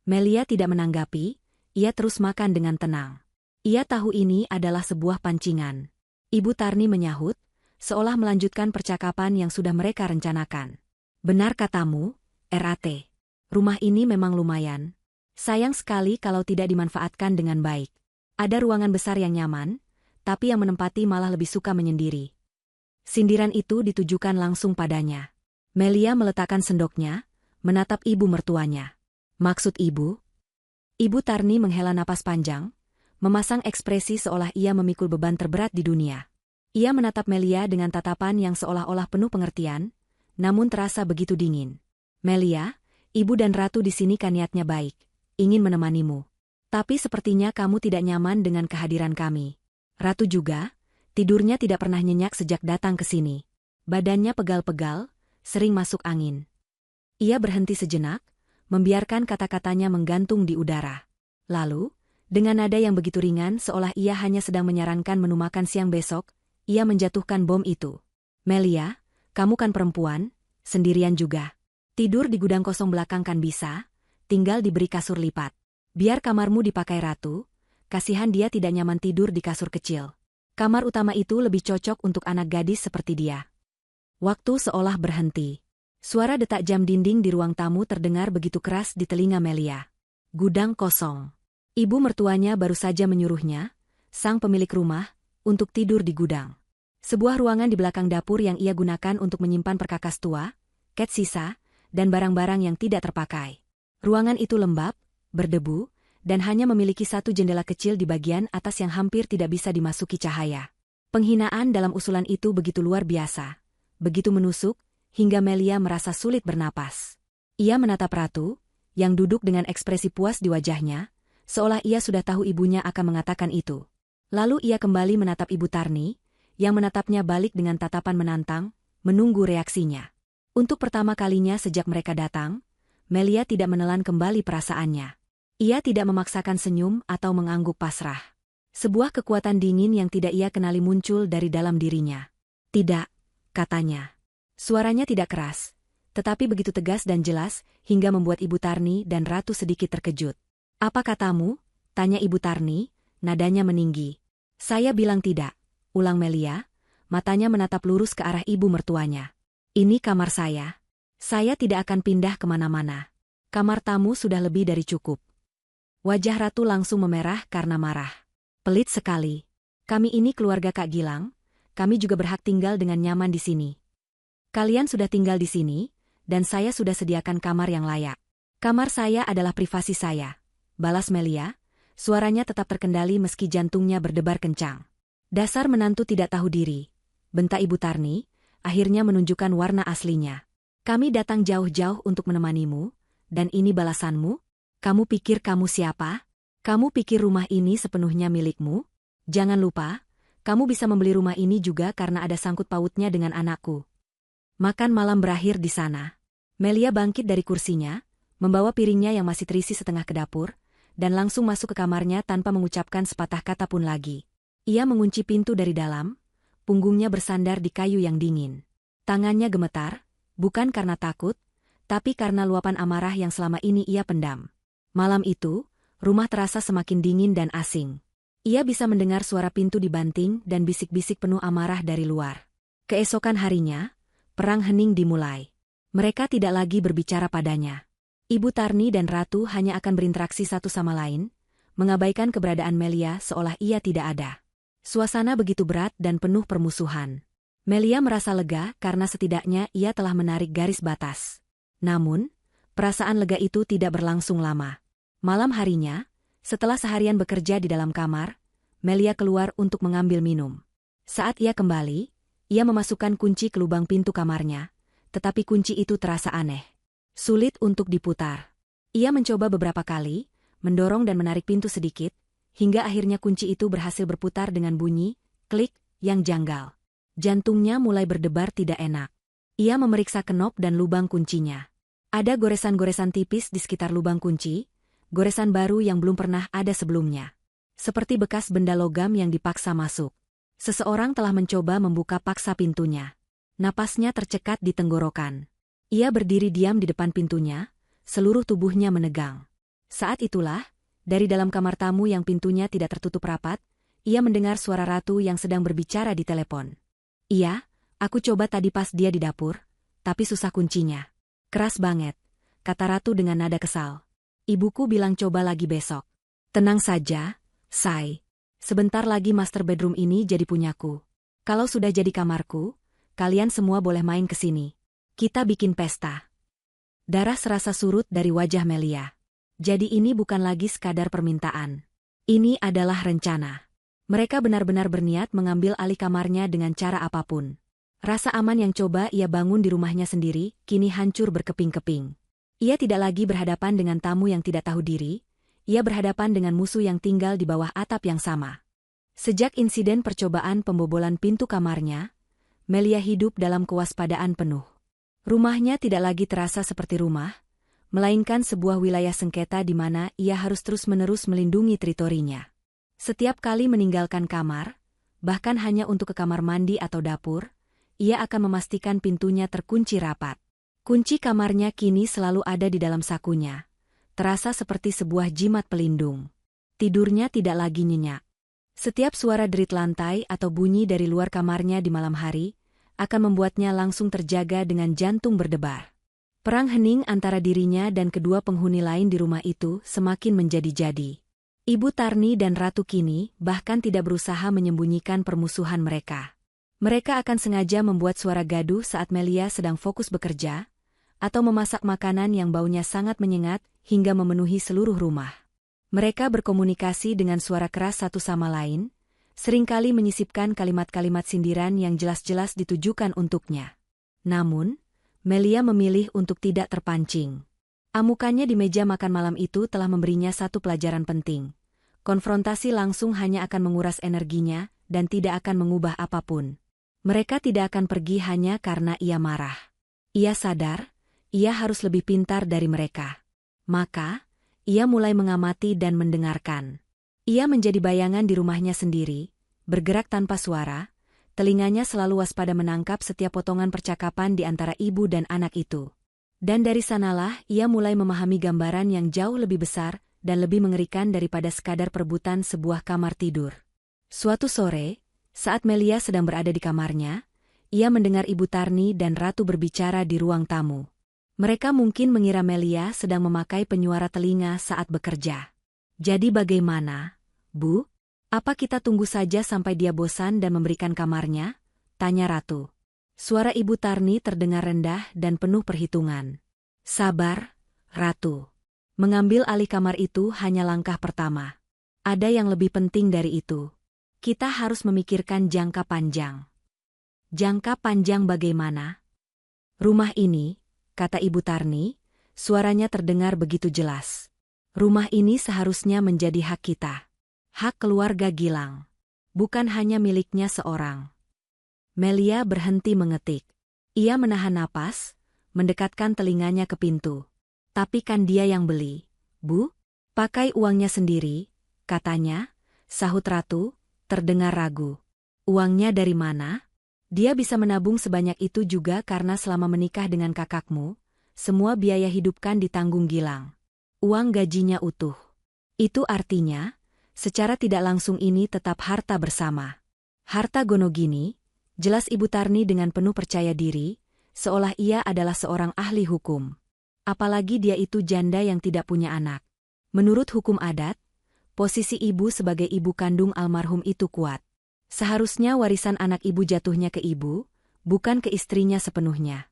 Melia tidak menanggapi, ia terus makan dengan tenang. Ia tahu ini adalah sebuah pancingan. Ibu Tarni menyahut, seolah melanjutkan percakapan yang sudah mereka rencanakan. "Benar katamu, RAT. Rumah ini memang lumayan. Sayang sekali kalau tidak dimanfaatkan dengan baik. Ada ruangan besar yang nyaman, tapi yang menempati malah lebih suka menyendiri." Sindiran itu ditujukan langsung padanya. Melia meletakkan sendoknya, menatap ibu mertuanya. "Maksud ibu?" Ibu Tarni menghela napas panjang, memasang ekspresi seolah ia memikul beban terberat di dunia. Ia menatap Melia dengan tatapan yang seolah-olah penuh pengertian, namun terasa begitu dingin. "Melia, ibu dan Ratu di sini kan niatnya baik, ingin menemanimu. Tapi sepertinya kamu tidak nyaman dengan kehadiran kami. Ratu juga, tidurnya tidak pernah nyenyak sejak datang ke sini. Badannya pegal-pegal, sering masuk angin." Ia berhenti sejenak, membiarkan kata-katanya menggantung di udara. Lalu, dengan nada yang begitu ringan seolah ia hanya sedang menyarankan menu makan siang besok, ia menjatuhkan bom itu. "Melia, kamu kan perempuan, sendirian juga. Tidur di gudang kosong belakang kan bisa, tinggal diberi kasur lipat. Biar kamarmu dipakai Ratu, kasihan dia tidak nyaman tidur di kasur kecil. Kamar utama itu lebih cocok untuk anak gadis seperti dia." Waktu seolah berhenti. Suara detak jam dinding di ruang tamu terdengar begitu keras di telinga Melia. Gudang kosong. Ibu mertuanya baru saja menyuruhnya, sang pemilik rumah, untuk tidur di gudang. Sebuah ruangan di belakang dapur yang ia gunakan untuk menyimpan perkakas tua, cat sisa, dan barang-barang yang tidak terpakai. Ruangan itu lembab, berdebu, dan hanya memiliki satu jendela kecil di bagian atas yang hampir tidak bisa dimasuki cahaya. Penghinaan dalam usulan itu begitu luar biasa, begitu menusuk, hingga Melia merasa sulit bernapas. Ia menatap Ratu, yang duduk dengan ekspresi puas di wajahnya, seolah ia sudah tahu ibunya akan mengatakan itu. Lalu ia kembali menatap Ibu Tarni, yang menatapnya balik dengan tatapan menantang, menunggu reaksinya. Untuk pertama kalinya sejak mereka datang, Melia tidak menelan kembali perasaannya. Ia tidak memaksakan senyum atau mengangguk pasrah. Sebuah kekuatan dingin yang tidak ia kenali muncul dari dalam dirinya. "Tidak," katanya. Suaranya tidak keras, tetapi begitu tegas dan jelas hingga membuat Ibu Tarni dan Ratu sedikit terkejut. "Apa katamu?" tanya Ibu Tarni, nadanya meninggi. "Saya bilang tidak," ulang Melia, matanya menatap lurus ke arah ibu mertuanya. "Ini kamar saya. Saya tidak akan pindah kemana-mana. Kamar tamu sudah lebih dari cukup." Wajah Ratu langsung memerah karena marah. "Pelit sekali. Kami ini keluarga Kak Gilang, kami juga berhak tinggal dengan nyaman di sini. Kalian sudah tinggal di sini, dan saya sudah sediakan kamar yang layak. Kamar saya adalah privasi saya," balas Melia, suaranya tetap terkendali meski jantungnya berdebar kencang. "Dasar menantu tidak tahu diri," bentak Ibu Tarni, akhirnya menunjukkan warna aslinya. "Kami datang jauh-jauh untuk menemanimu, dan ini balasanmu? Kamu pikir kamu siapa? Kamu pikir rumah ini sepenuhnya milikmu? Jangan lupa, kamu bisa membeli rumah ini juga karena ada sangkut pautnya dengan anakku." Makan malam berakhir di sana. Melia bangkit dari kursinya, membawa piringnya yang masih terisi setengah ke dapur, dan langsung masuk ke kamarnya tanpa mengucapkan sepatah kata pun lagi. Ia mengunci pintu dari dalam, punggungnya bersandar di kayu yang dingin. Tangannya gemetar, bukan karena takut, tapi karena luapan amarah yang selama ini ia pendam. Malam itu, rumah terasa semakin dingin dan asing. Ia bisa mendengar suara pintu dibanting dan bisik-bisik penuh amarah dari luar. Keesokan harinya, perang hening dimulai. Mereka tidak lagi berbicara padanya. Ibu Tarni dan Ratu hanya akan berinteraksi satu sama lain, mengabaikan keberadaan Melia seolah ia tidak ada. Suasana begitu berat dan penuh permusuhan. Melia merasa lega karena setidaknya ia telah menarik garis batas. Namun, perasaan lega itu tidak berlangsung lama. Malam harinya, setelah seharian bekerja di dalam kamar, Melia keluar untuk mengambil minum. Saat ia kembali, ia memasukkan kunci ke lubang pintu kamarnya, tetapi kunci itu terasa aneh. Sulit untuk diputar. Ia mencoba beberapa kali, mendorong dan menarik pintu sedikit, hingga akhirnya kunci itu berhasil berputar dengan bunyi, klik, yang janggal. Jantungnya mulai berdebar tidak enak. Ia memeriksa kenop dan lubang kuncinya. Ada goresan-goresan tipis di sekitar lubang kunci, goresan baru yang belum pernah ada sebelumnya. Seperti bekas benda logam yang dipaksa masuk. Seseorang telah mencoba membuka paksa pintunya. Napasnya tercekat di tenggorokan. Ia berdiri diam di depan pintunya, seluruh tubuhnya menegang. Saat itulah, dari dalam kamar tamu yang pintunya tidak tertutup rapat, ia mendengar suara Ratu yang sedang berbicara di telepon. "Iya, aku coba tadi pas dia di dapur, tapi susah kuncinya. Keras banget," kata Ratu dengan nada kesal. "Ibuku bilang coba lagi besok." "Tenang saja, Say. Sebentar lagi master bedroom ini jadi punyaku. Kalau sudah jadi kamarku, kalian semua boleh main ke sini. Kita bikin pesta." Darah serasa surut dari wajah Melia. Jadi ini bukan lagi sekadar permintaan. Ini adalah rencana. Mereka benar-benar berniat mengambil alih kamarnya dengan cara apapun. Rasa aman yang coba ia bangun di rumahnya sendiri, kini hancur berkeping-keping. Ia tidak lagi berhadapan dengan tamu yang tidak tahu diri, ia berhadapan dengan musuh yang tinggal di bawah atap yang sama. Sejak insiden percobaan pembobolan pintu kamarnya, Melia hidup dalam kewaspadaan penuh. Rumahnya tidak lagi terasa seperti rumah, melainkan sebuah wilayah sengketa di mana ia harus terus-menerus melindungi teritorinya. Setiap kali meninggalkan kamar, bahkan hanya untuk ke kamar mandi atau dapur, ia akan memastikan pintunya terkunci rapat. Kunci kamarnya kini selalu ada di dalam sakunya, terasa seperti sebuah jimat pelindung. Tidurnya tidak lagi nyenyak. Setiap suara derit lantai atau bunyi dari luar kamarnya di malam hari akan membuatnya langsung terjaga dengan jantung berdebar. Perang hening antara dirinya dan kedua penghuni lain di rumah itu semakin menjadi-jadi. Ibu Tarni dan Ratu kini bahkan tidak berusaha menyembunyikan permusuhan mereka. Mereka akan sengaja membuat suara gaduh saat Melia sedang fokus bekerja, atau memasak makanan yang baunya sangat menyengat hingga memenuhi seluruh rumah. Mereka berkomunikasi dengan suara keras satu sama lain, seringkali menyisipkan kalimat-kalimat sindiran yang jelas-jelas ditujukan untuknya. Namun, Melia memilih untuk tidak terpancing. Amukannya di meja makan malam itu telah memberinya satu pelajaran penting. Konfrontasi langsung hanya akan menguras energinya dan tidak akan mengubah apapun. Mereka tidak akan pergi hanya karena ia marah. Ia sadar, ia harus lebih pintar dari mereka. Maka, ia mulai mengamati dan mendengarkan. Ia menjadi bayangan di rumahnya sendiri, bergerak tanpa suara, telinganya selalu waspada menangkap setiap potongan percakapan di antara ibu dan anak itu. Dan dari sanalah ia mulai memahami gambaran yang jauh lebih besar dan lebih mengerikan daripada sekadar perebutan sebuah kamar tidur. Suatu sore, saat Melia sedang berada di kamarnya, ia mendengar Ibu Tarni dan Ratu berbicara di ruang tamu. Mereka mungkin mengira Melia sedang memakai penyuara telinga saat bekerja. Jadi bagaimana, Bu? Apa kita tunggu saja sampai dia bosan dan memberikan kamarnya? Tanya Ratu. Suara Ibu Tarni terdengar rendah dan penuh perhitungan. Sabar, Ratu. Mengambil alih kamar itu hanya langkah pertama. Ada yang lebih penting dari itu. Kita harus memikirkan jangka panjang. Jangka panjang bagaimana? Rumah ini, kata Ibu Tarni, suaranya terdengar begitu jelas. Rumah ini seharusnya menjadi hak kita. Hak keluarga Gilang. Bukan hanya miliknya seorang. Melia berhenti mengetik. Ia menahan napas, mendekatkan telinganya ke pintu. Tapi kan dia yang beli, Bu? Pakai uangnya sendiri, katanya, sahut Ratu, terdengar ragu. Uangnya dari mana? Dia bisa menabung sebanyak itu juga karena selama menikah dengan kakakmu, semua biaya hidupkan ditanggung Gilang. Uang gajinya utuh. Itu artinya, secara tidak langsung ini tetap harta bersama. Harta Gonogini, jelas Ibu Tarni dengan penuh percaya diri, seolah ia adalah seorang ahli hukum. Apalagi dia itu janda yang tidak punya anak. Menurut hukum adat, posisi ibu sebagai ibu kandung almarhum itu kuat. Seharusnya warisan anak ibu jatuhnya ke ibu, bukan ke istrinya sepenuhnya.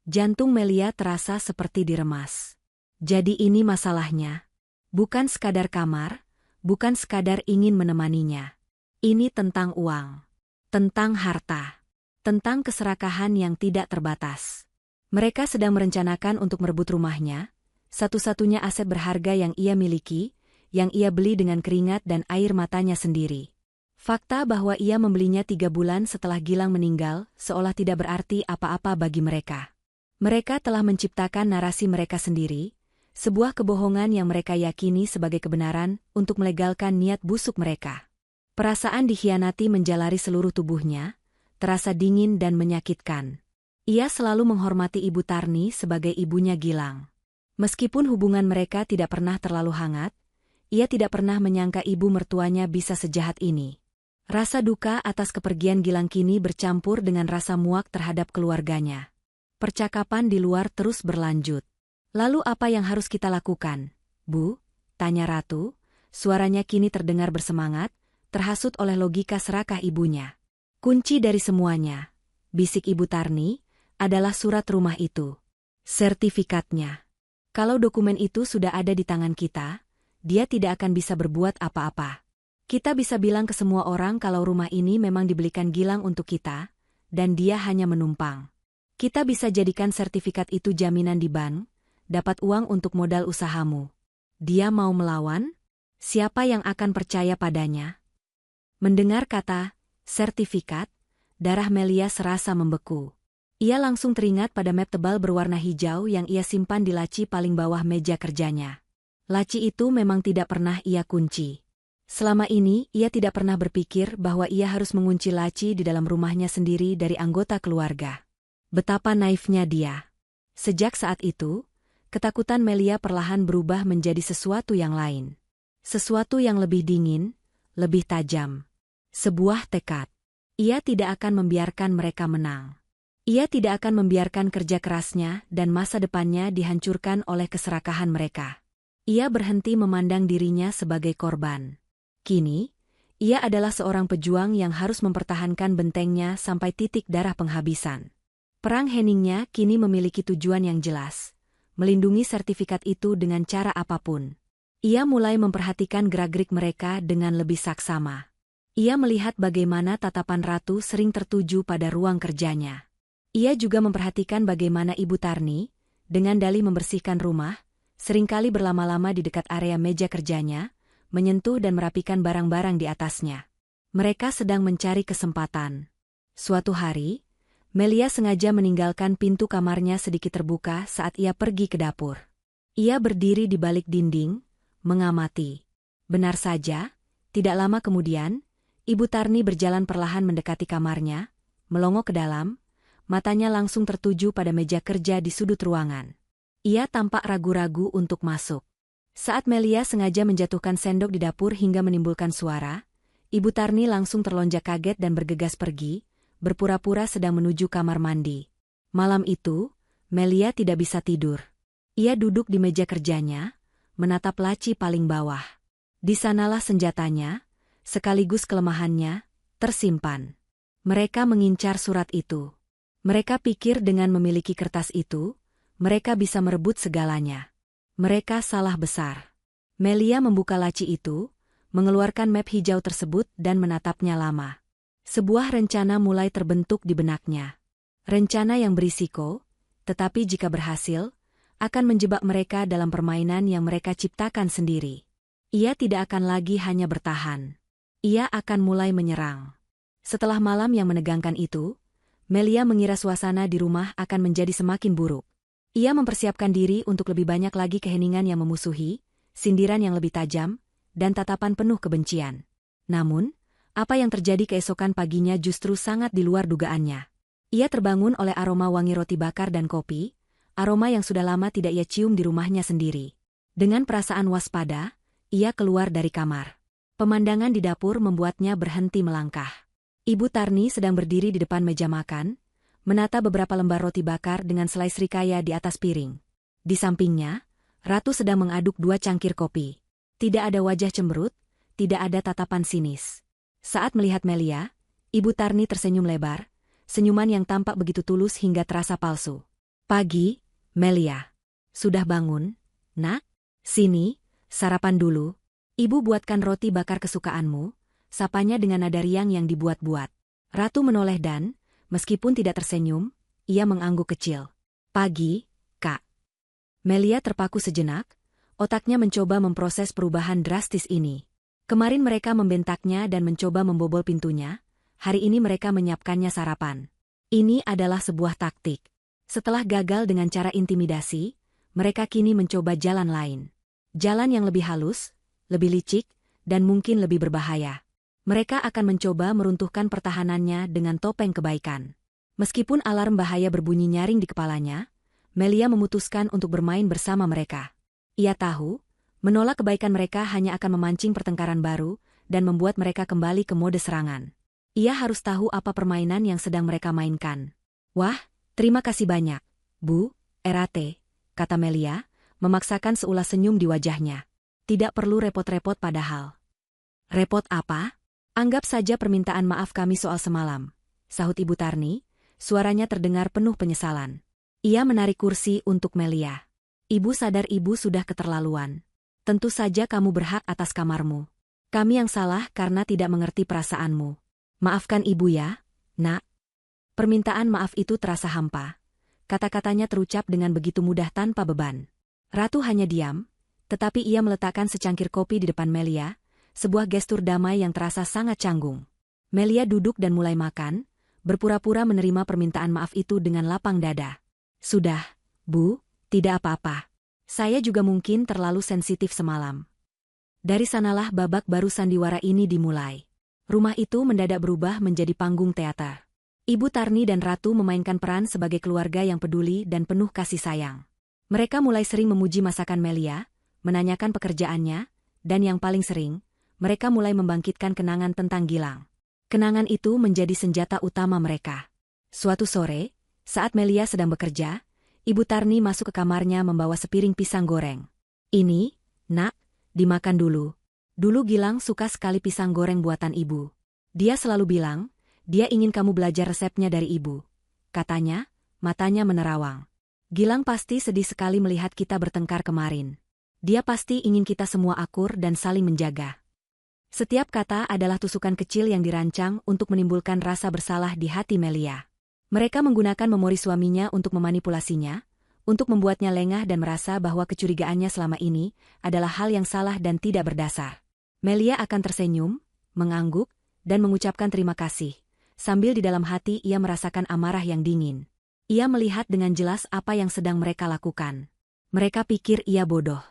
Jantung Melia terasa seperti diremas. Jadi ini masalahnya. Bukan sekadar kamar, bukan sekadar ingin menemaninya. Ini tentang uang. Tentang harta. Tentang keserakahan yang tidak terbatas. Mereka sedang merencanakan untuk merebut rumahnya, satu-satunya aset berharga yang ia miliki, yang ia beli dengan keringat dan air matanya sendiri. Fakta bahwa ia membelinya 3 bulan setelah Gilang meninggal seolah tidak berarti apa-apa bagi mereka. Mereka telah menciptakan narasi mereka sendiri, sebuah kebohongan yang mereka yakini sebagai kebenaran untuk melegalkan niat busuk mereka. Perasaan dikhianati menjalari seluruh tubuhnya, terasa dingin dan menyakitkan. Ia selalu menghormati Ibu Tarni sebagai ibunya Gilang. Meskipun hubungan mereka tidak pernah terlalu hangat, ia tidak pernah menyangka ibu mertuanya bisa sejahat ini. Rasa duka atas kepergian Gilang kini bercampur dengan rasa muak terhadap keluarganya. Percakapan di luar terus berlanjut. Lalu apa yang harus kita lakukan, Bu? Tanya Ratu, suaranya kini terdengar bersemangat, terhasut oleh logika serakah ibunya. Kunci dari semuanya, bisik Ibu Tarni, adalah surat rumah itu. Sertifikatnya. Kalau dokumen itu sudah ada di tangan kita, dia tidak akan bisa berbuat apa-apa. Kita bisa bilang ke semua orang kalau rumah ini memang dibelikan Gilang untuk kita, dan dia hanya menumpang. Kita bisa jadikan sertifikat itu jaminan di bank, dapat uang untuk modal usahamu. Dia mau melawan? Siapa yang akan percaya padanya? Mendengar kata sertifikat, darah Melia serasa membeku. Ia langsung teringat pada map tebal berwarna hijau yang ia simpan di laci paling bawah meja kerjanya. Laci itu memang tidak pernah ia kunci. Selama ini ia tidak pernah berpikir bahwa ia harus mengunci laci di dalam rumahnya sendiri dari anggota keluarga. Betapa naifnya dia. Sejak saat itu, ketakutan Melia perlahan berubah menjadi sesuatu yang lain. Sesuatu yang lebih dingin, lebih tajam. Sebuah tekad. Ia tidak akan membiarkan mereka menang. Ia tidak akan membiarkan kerja kerasnya dan masa depannya dihancurkan oleh keserakahan mereka. Ia berhenti memandang dirinya sebagai korban. Kini, Ia adalah seorang pejuang yang harus mempertahankan bentengnya sampai titik darah penghabisan. Perang heningnya kini memiliki tujuan yang jelas, melindungi sertifikat itu dengan cara apapun. Ia mulai memperhatikan gerak-gerik mereka dengan lebih saksama. Ia melihat bagaimana tatapan ratu sering tertuju pada ruang kerjanya. Ia juga memperhatikan bagaimana Ibu Tarni, dengan dalih membersihkan rumah, seringkali berlama-lama di dekat area meja kerjanya, menyentuh dan merapikan barang-barang di atasnya. Mereka sedang mencari kesempatan. Suatu hari, Melia sengaja meninggalkan pintu kamarnya sedikit terbuka saat ia pergi ke dapur. Ia berdiri di balik dinding, mengamati. Benar saja, tidak lama kemudian, Ibu Tarni berjalan perlahan mendekati kamarnya, melongo ke dalam, matanya langsung tertuju pada meja kerja di sudut ruangan. Ia tampak ragu-ragu untuk masuk. Saat Melia sengaja menjatuhkan sendok di dapur hingga menimbulkan suara, Ibu Tarni langsung terlonjak kaget dan bergegas pergi, berpura-pura sedang menuju kamar mandi. Malam itu, Melia tidak bisa tidur. Ia duduk di meja kerjanya, menatap laci paling bawah. Di sanalah senjatanya, sekaligus kelemahannya, tersimpan. Mereka mengincar surat itu. Mereka pikir dengan memiliki kertas itu, mereka bisa merebut segalanya. Mereka salah besar. Melia membuka laci itu, mengeluarkan map hijau tersebut dan menatapnya lama. Sebuah rencana mulai terbentuk di benaknya. Rencana yang berisiko, tetapi jika berhasil, akan menjebak mereka dalam permainan yang mereka ciptakan sendiri. Ia tidak akan lagi hanya bertahan. Ia akan mulai menyerang. Setelah malam yang menegangkan itu, Melia mengira suasana di rumah akan menjadi semakin buruk. Ia mempersiapkan diri untuk lebih banyak lagi keheningan yang memusuhi, sindiran yang lebih tajam, dan tatapan penuh kebencian. Namun, apa yang terjadi keesokan paginya justru sangat di luar dugaannya. Ia terbangun oleh aroma wangi roti bakar dan kopi, aroma yang sudah lama tidak ia cium di rumahnya sendiri. Dengan perasaan waspada, ia keluar dari kamar. Pemandangan di dapur membuatnya berhenti melangkah. Ibu Tarni sedang berdiri di depan meja makan, menata beberapa lembar roti bakar dengan selai srikaya di atas piring. Di sampingnya, Ratu sedang mengaduk 2 cangkir kopi. Tidak ada wajah cemberut, tidak ada tatapan sinis. Saat melihat Melia, Ibu Tarni tersenyum lebar, senyuman yang tampak begitu tulus hingga terasa palsu. "Pagi, Melia. Sudah bangun, Nak? Sini, sarapan dulu. Ibu buatkan roti bakar kesukaanmu," sapanya dengan nada riang yang dibuat-buat. Ratu menoleh dan, meskipun tidak tersenyum, ia mengangguk kecil. "Pagi, Kak." Melia terpaku sejenak, otaknya mencoba memproses perubahan drastis ini. Kemarin mereka membentaknya dan mencoba membobol pintunya, hari ini mereka menyiapkannya sarapan. Ini adalah sebuah taktik. Setelah gagal dengan cara intimidasi, mereka kini mencoba jalan lain. Jalan yang lebih halus, lebih licik, dan mungkin lebih berbahaya. Mereka akan mencoba meruntuhkan pertahanannya dengan topeng kebaikan. Meskipun alarm bahaya berbunyi nyaring di kepalanya, Melia memutuskan untuk bermain bersama mereka. Ia tahu, menolak kebaikan mereka hanya akan memancing pertengkaran baru dan membuat mereka kembali ke mode serangan. Ia harus tahu apa permainan yang sedang mereka mainkan. "Wah, terima kasih banyak, Bu, Erate," kata Melia, memaksakan seulas senyum di wajahnya. "Tidak perlu repot-repot padahal." "Repot apa? Anggap saja permintaan maaf kami soal semalam," sahut Ibu Tarni, suaranya terdengar penuh penyesalan. Ia menarik kursi untuk Melia. "Ibu sadar ibu sudah keterlaluan. Tentu saja kamu berhak atas kamarmu. Kami yang salah karena tidak mengerti perasaanmu. Maafkan ibu ya, Nak." Permintaan maaf itu terasa hampa. Kata-katanya terucap dengan begitu mudah tanpa beban. Ratu hanya diam, tetapi ia meletakkan secangkir kopi di depan Melia, sebuah gestur damai yang terasa sangat canggung. Melia duduk dan mulai makan, berpura-pura menerima permintaan maaf itu dengan lapang dada. "Sudah, Bu, tidak apa-apa. Saya juga mungkin terlalu sensitif semalam." Dari sanalah babak baru sandiwara ini dimulai. Rumah itu mendadak berubah menjadi panggung teater. Ibu Tarni dan Ratu memainkan peran sebagai keluarga yang peduli dan penuh kasih sayang. Mereka mulai sering memuji masakan Melia, menanyakan pekerjaannya, dan yang paling sering, mereka mulai membangkitkan kenangan tentang Gilang. Kenangan itu menjadi senjata utama mereka. Suatu sore, saat Melia sedang bekerja, Ibu Tarni masuk ke kamarnya membawa sepiring pisang goreng. "Ini, Nak, dimakan dulu. Dulu Gilang suka sekali pisang goreng buatan ibu. Dia selalu bilang, dia ingin kamu belajar resepnya dari ibu. Katanya, matanya menerawang. Gilang pasti sedih sekali melihat kita bertengkar kemarin. Dia pasti ingin kita semua akur dan saling menjaga. Setiap kata adalah tusukan kecil yang dirancang untuk menimbulkan rasa bersalah di hati Melia. Mereka menggunakan memori suaminya untuk memanipulasinya, untuk membuatnya lengah dan merasa bahwa kecurigaannya selama ini adalah hal yang salah dan tidak berdasar. Melia akan tersenyum, mengangguk, dan mengucapkan terima kasih, sambil di dalam hati ia merasakan amarah yang dingin. Ia melihat dengan jelas apa yang sedang mereka lakukan. Mereka pikir ia bodoh.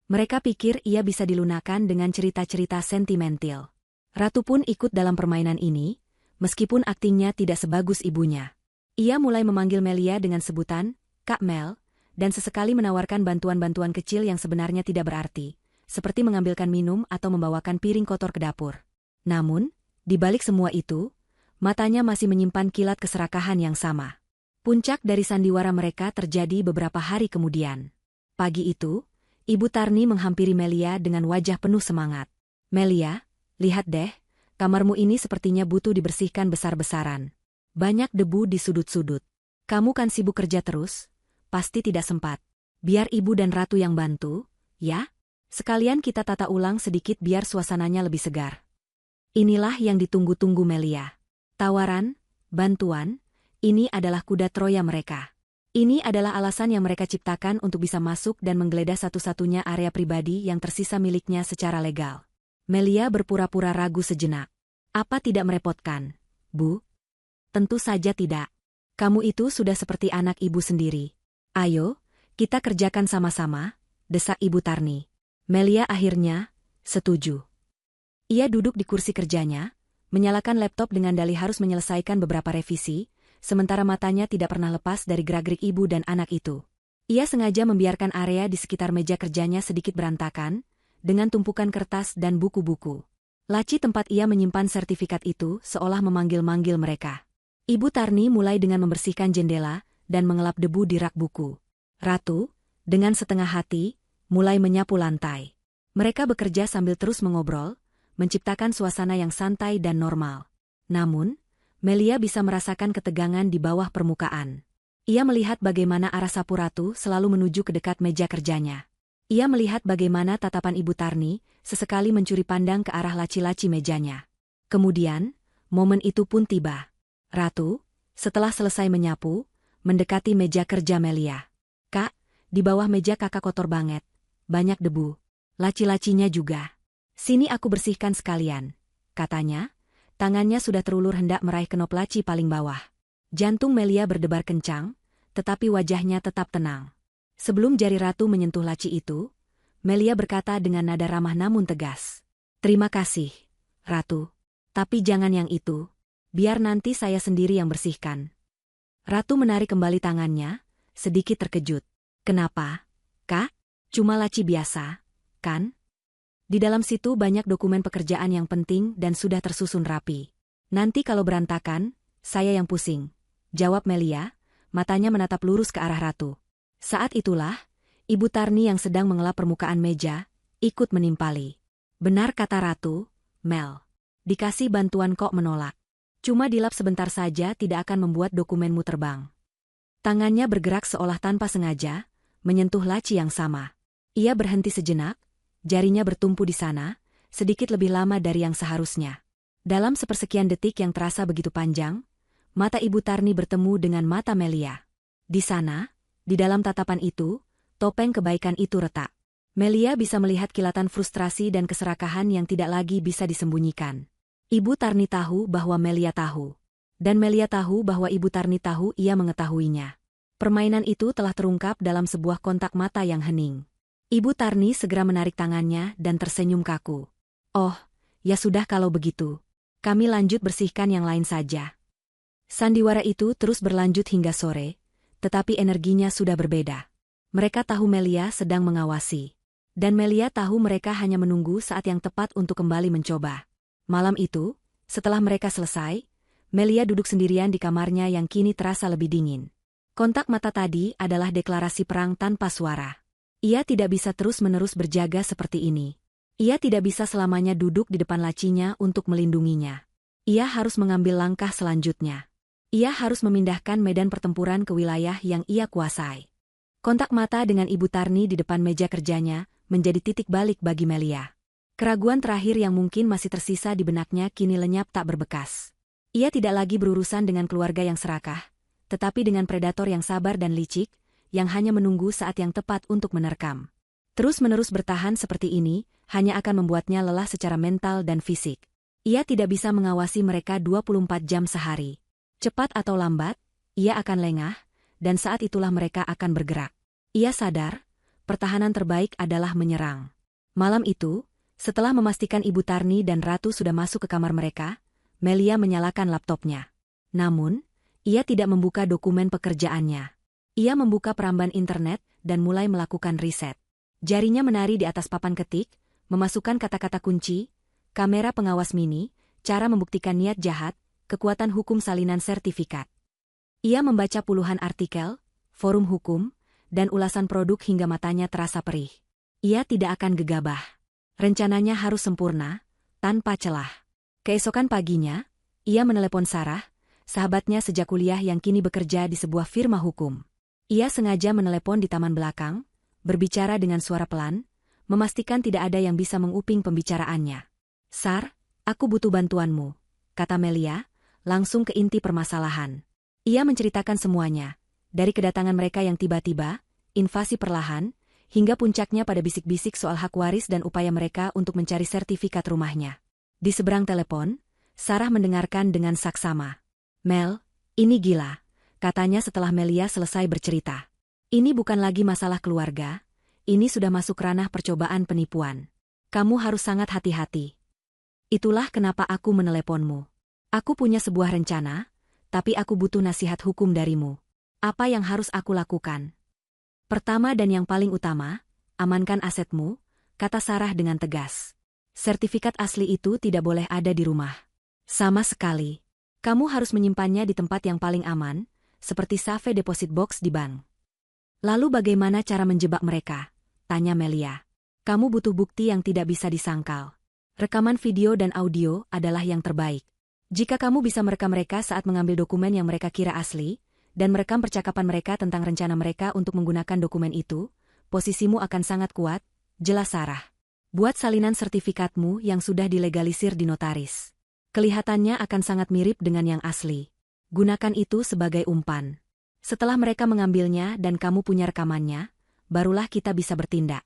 Mereka pikir ia bisa dilunakan dengan cerita-cerita sentimental. Ratu pun ikut dalam permainan ini, meskipun aktingnya tidak sebagus ibunya. Ia mulai memanggil Melia dengan sebutan, Kak Mel, dan sesekali menawarkan bantuan-bantuan kecil yang sebenarnya tidak berarti, seperti mengambilkan minum atau membawakan piring kotor ke dapur. Namun, di balik semua itu, matanya masih menyimpan kilat keserakahan yang sama. Puncak dari sandiwara mereka terjadi beberapa hari kemudian. Pagi itu, Ibu Tarni menghampiri Melia dengan wajah penuh semangat. Melia, lihat deh, kamarmu ini sepertinya butuh dibersihkan besar-besaran. Banyak debu di sudut-sudut. Kamu kan sibuk kerja terus? Pasti tidak sempat. Biar ibu dan ratu yang bantu, ya? Sekalian kita tata ulang sedikit biar suasananya lebih segar. Inilah yang ditunggu-tunggu Melia. Tawaran, bantuan, ini adalah kuda Troya mereka. Ini adalah alasan yang mereka ciptakan untuk bisa masuk dan menggeledah satu-satunya area pribadi yang tersisa miliknya secara legal. Melia berpura-pura ragu sejenak. Apa tidak merepotkan, Bu? Tentu saja tidak. Kamu itu sudah seperti anak ibu sendiri. Ayo, kita kerjakan sama-sama, desak Ibu Tarni. Melia akhirnya setuju. Ia duduk di kursi kerjanya, menyalakan laptop dengan dalih harus menyelesaikan beberapa revisi, sementara matanya tidak pernah lepas dari gerak-gerik ibu dan anak itu. Ia sengaja membiarkan area di sekitar meja kerjanya sedikit berantakan, dengan tumpukan kertas dan buku-buku. Laci tempat ia menyimpan sertifikat itu seolah memanggil-manggil mereka. Ibu Tarni mulai dengan membersihkan jendela dan mengelap debu di rak buku. Ratu, dengan setengah hati, mulai menyapu lantai. Mereka bekerja sambil terus mengobrol, menciptakan suasana yang santai dan normal. Namun, Melia bisa merasakan ketegangan di bawah permukaan. Ia melihat bagaimana arah sapu Ratu selalu menuju ke dekat meja kerjanya. Ia melihat bagaimana tatapan Ibu Tarni sesekali mencuri pandang ke arah laci-laci mejanya. Kemudian, momen itu pun tiba. Ratu, setelah selesai menyapu, mendekati meja kerja Melia. Kak, di bawah meja kakak kotor banget. Banyak debu. Laci-lacinya juga. Sini aku bersihkan sekalian, katanya. Tangannya sudah terulur hendak meraih kenop laci paling bawah. Jantung Melia berdebar kencang, tetapi wajahnya tetap tenang. Sebelum jari Ratu menyentuh laci itu, Melia berkata dengan nada ramah namun tegas. Terima kasih, Ratu. Tapi jangan yang itu. Biar nanti saya sendiri yang bersihkan. Ratu menarik kembali tangannya, sedikit terkejut. Kenapa, Kak? Cuma laci biasa, kan? Di dalam situ banyak dokumen pekerjaan yang penting dan sudah tersusun rapi. Nanti kalau berantakan, saya yang pusing, jawab Melia, matanya menatap lurus ke arah Ratu. Saat itulah, Ibu Tarni yang sedang mengelap permukaan meja, ikut menimpali. Benar kata Ratu, Mel. Dikasih bantuan kok menolak. Cuma dilap sebentar saja tidak akan membuat dokumenmu terbang. Tangannya bergerak seolah tanpa sengaja, menyentuh laci yang sama. Ia berhenti sejenak, jarinya bertumpu di sana, sedikit lebih lama dari yang seharusnya. Dalam sepersekian detik yang terasa begitu panjang, mata Ibu Tarni bertemu dengan mata Melia. Di sana, di dalam tatapan itu, topeng kebaikan itu retak. Melia bisa melihat kilatan frustrasi dan keserakahan yang tidak lagi bisa disembunyikan. Ibu Tarni tahu bahwa Melia tahu. Dan Melia tahu bahwa Ibu Tarni tahu ia mengetahuinya. Permainan itu telah terungkap dalam sebuah kontak mata yang hening. Ibu Tarni segera menarik tangannya dan tersenyum kaku. Oh, ya sudah kalau begitu. Kami lanjut bersihkan yang lain saja. Sandiwara itu terus berlanjut hingga sore, tetapi energinya sudah berbeda. Mereka tahu Melia sedang mengawasi. Dan Melia tahu mereka hanya menunggu saat yang tepat untuk kembali mencoba. Malam itu, setelah mereka selesai, Melia duduk sendirian di kamarnya yang kini terasa lebih dingin. Kontak mata tadi adalah deklarasi perang tanpa suara. Ia tidak bisa terus-menerus berjaga seperti ini. Ia tidak bisa selamanya duduk di depan lacinya untuk melindunginya. Ia harus mengambil langkah selanjutnya. Ia harus memindahkan medan pertempuran ke wilayah yang ia kuasai. Kontak mata dengan Ibu Tarni di depan meja kerjanya menjadi titik balik bagi Melia. Keraguan terakhir yang mungkin masih tersisa di benaknya kini lenyap tak berbekas. Ia tidak lagi berurusan dengan keluarga yang serakah, tetapi dengan predator yang sabar dan licik, yang hanya menunggu saat yang tepat untuk menerkam. Terus-menerus bertahan seperti ini, hanya akan membuatnya lelah secara mental dan fisik. Ia tidak bisa mengawasi mereka 24 jam sehari. Cepat atau lambat, ia akan lengah, dan saat itulah mereka akan bergerak. Ia sadar, pertahanan terbaik adalah menyerang. Malam itu, setelah memastikan Ibu Tarni dan Ratu sudah masuk ke kamar mereka, Melia menyalakan laptopnya. Namun, ia tidak membuka dokumen pekerjaannya. Ia membuka peramban internet dan mulai melakukan riset. Jarinya menari di atas papan ketik, memasukkan kata-kata kunci, kamera pengawas mini, cara membuktikan niat jahat, kekuatan hukum salinan sertifikat. Ia membaca puluhan artikel, forum hukum, dan ulasan produk hingga matanya terasa perih. Ia tidak akan gegabah. Rencananya harus sempurna, tanpa celah. Keesokan paginya, ia menelepon Sarah, sahabatnya sejak kuliah yang kini bekerja di sebuah firma hukum. Ia sengaja menelepon di taman belakang, berbicara dengan suara pelan, memastikan tidak ada yang bisa menguping pembicaraannya. "Sar, aku butuh bantuanmu," kata Melia, langsung ke inti permasalahan. Ia menceritakan semuanya, dari kedatangan mereka yang tiba-tiba, invasi perlahan, hingga puncaknya pada bisik-bisik soal hak waris dan upaya mereka untuk mencari sertifikat rumahnya. Di seberang telepon, Sarah mendengarkan dengan saksama. "Mel, ini gila," katanya setelah Melia selesai bercerita. "Ini bukan lagi masalah keluarga, ini sudah masuk ranah percobaan penipuan. Kamu harus sangat hati-hati. Itulah kenapa aku meneleponmu. Aku punya sebuah rencana, tapi aku butuh nasihat hukum darimu. Apa yang harus aku lakukan?" "Pertama dan yang paling utama, amankan asetmu," kata Sarah dengan tegas. "Sertifikat asli itu tidak boleh ada di rumah. Sama sekali. Kamu harus menyimpannya di tempat yang paling aman, seperti safe deposit box di bank." "Lalu bagaimana cara menjebak mereka?" tanya Melia. "Kamu butuh bukti yang tidak bisa disangkal. Rekaman video dan audio adalah yang terbaik. Jika kamu bisa merekam mereka saat mengambil dokumen yang mereka kira asli, dan merekam percakapan mereka tentang rencana mereka untuk menggunakan dokumen itu, posisimu akan sangat kuat," jelas Sarah. "Buat salinan sertifikatmu yang sudah dilegalisir di notaris. Kelihatannya akan sangat mirip dengan yang asli. Gunakan itu sebagai umpan. Setelah mereka mengambilnya dan kamu punya rekamannya, barulah kita bisa bertindak."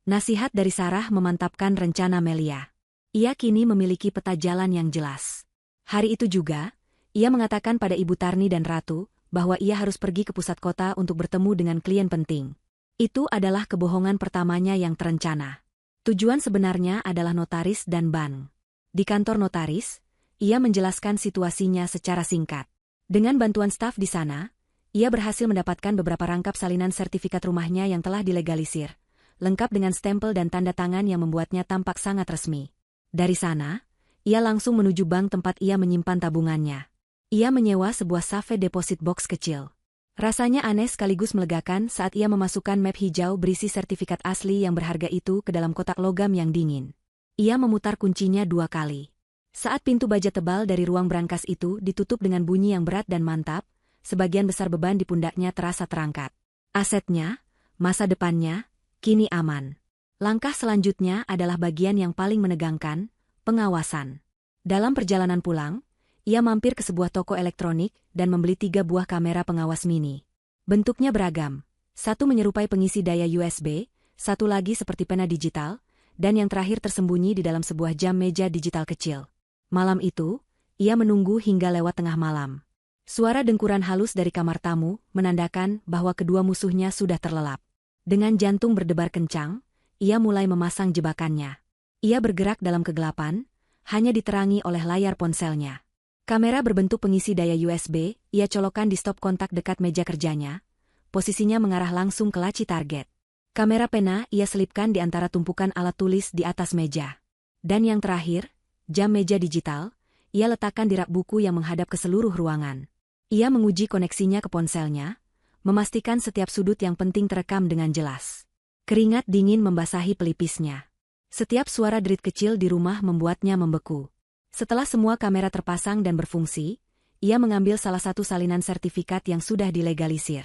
Nasihat dari Sarah memantapkan rencana Melia. Ia kini memiliki peta jalan yang jelas. Hari itu juga, ia mengatakan pada Ibu Tarni dan Ratu, bahwa ia harus pergi ke pusat kota untuk bertemu dengan klien penting. Itu adalah kebohongan pertamanya yang terencana. Tujuan sebenarnya adalah notaris dan bank. Di kantor notaris, ia menjelaskan situasinya secara singkat. Dengan bantuan staf di sana, ia berhasil mendapatkan beberapa rangkap salinan sertifikat rumahnya yang telah dilegalisir, lengkap dengan stempel dan tanda tangan yang membuatnya tampak sangat resmi. Dari sana, ia langsung menuju bank tempat ia menyimpan tabungannya. Ia menyewa sebuah safe deposit box kecil. Rasanya aneh sekaligus melegakan saat ia memasukkan map hijau berisi sertifikat asli yang berharga itu ke dalam kotak logam yang dingin. Ia memutar kuncinya 2 kali. Saat pintu baja tebal dari ruang brankas itu ditutup dengan bunyi yang berat dan mantap, sebagian besar beban di pundaknya terasa terangkat. Asetnya, masa depannya, kini aman. Langkah selanjutnya adalah bagian yang paling menegangkan, pengawasan. Dalam perjalanan pulang, ia mampir ke sebuah toko elektronik dan membeli 3 buah kamera pengawas mini. Bentuknya beragam, satu menyerupai pengisi daya USB, satu lagi seperti pena digital, dan yang terakhir tersembunyi di dalam sebuah jam meja digital kecil. Malam itu, ia menunggu hingga lewat tengah malam. Suara dengkuran halus dari kamar tamu menandakan bahwa kedua musuhnya sudah terlelap. Dengan jantung berdebar kencang, ia mulai memasang jebakannya. Ia bergerak dalam kegelapan, hanya diterangi oleh layar ponselnya. Kamera berbentuk pengisi daya USB, ia colokkan di stop kontak dekat meja kerjanya. Posisinya mengarah langsung ke laci target. Kamera pena ia selipkan di antara tumpukan alat tulis di atas meja. Dan yang terakhir, jam meja digital, ia letakkan di rak buku yang menghadap ke seluruh ruangan. Ia menguji koneksinya ke ponselnya, memastikan setiap sudut yang penting terekam dengan jelas. Keringat dingin membasahi pelipisnya. Setiap suara derit kecil di rumah membuatnya membeku. Setelah semua kamera terpasang dan berfungsi, ia mengambil salah satu salinan sertifikat yang sudah dilegalisir.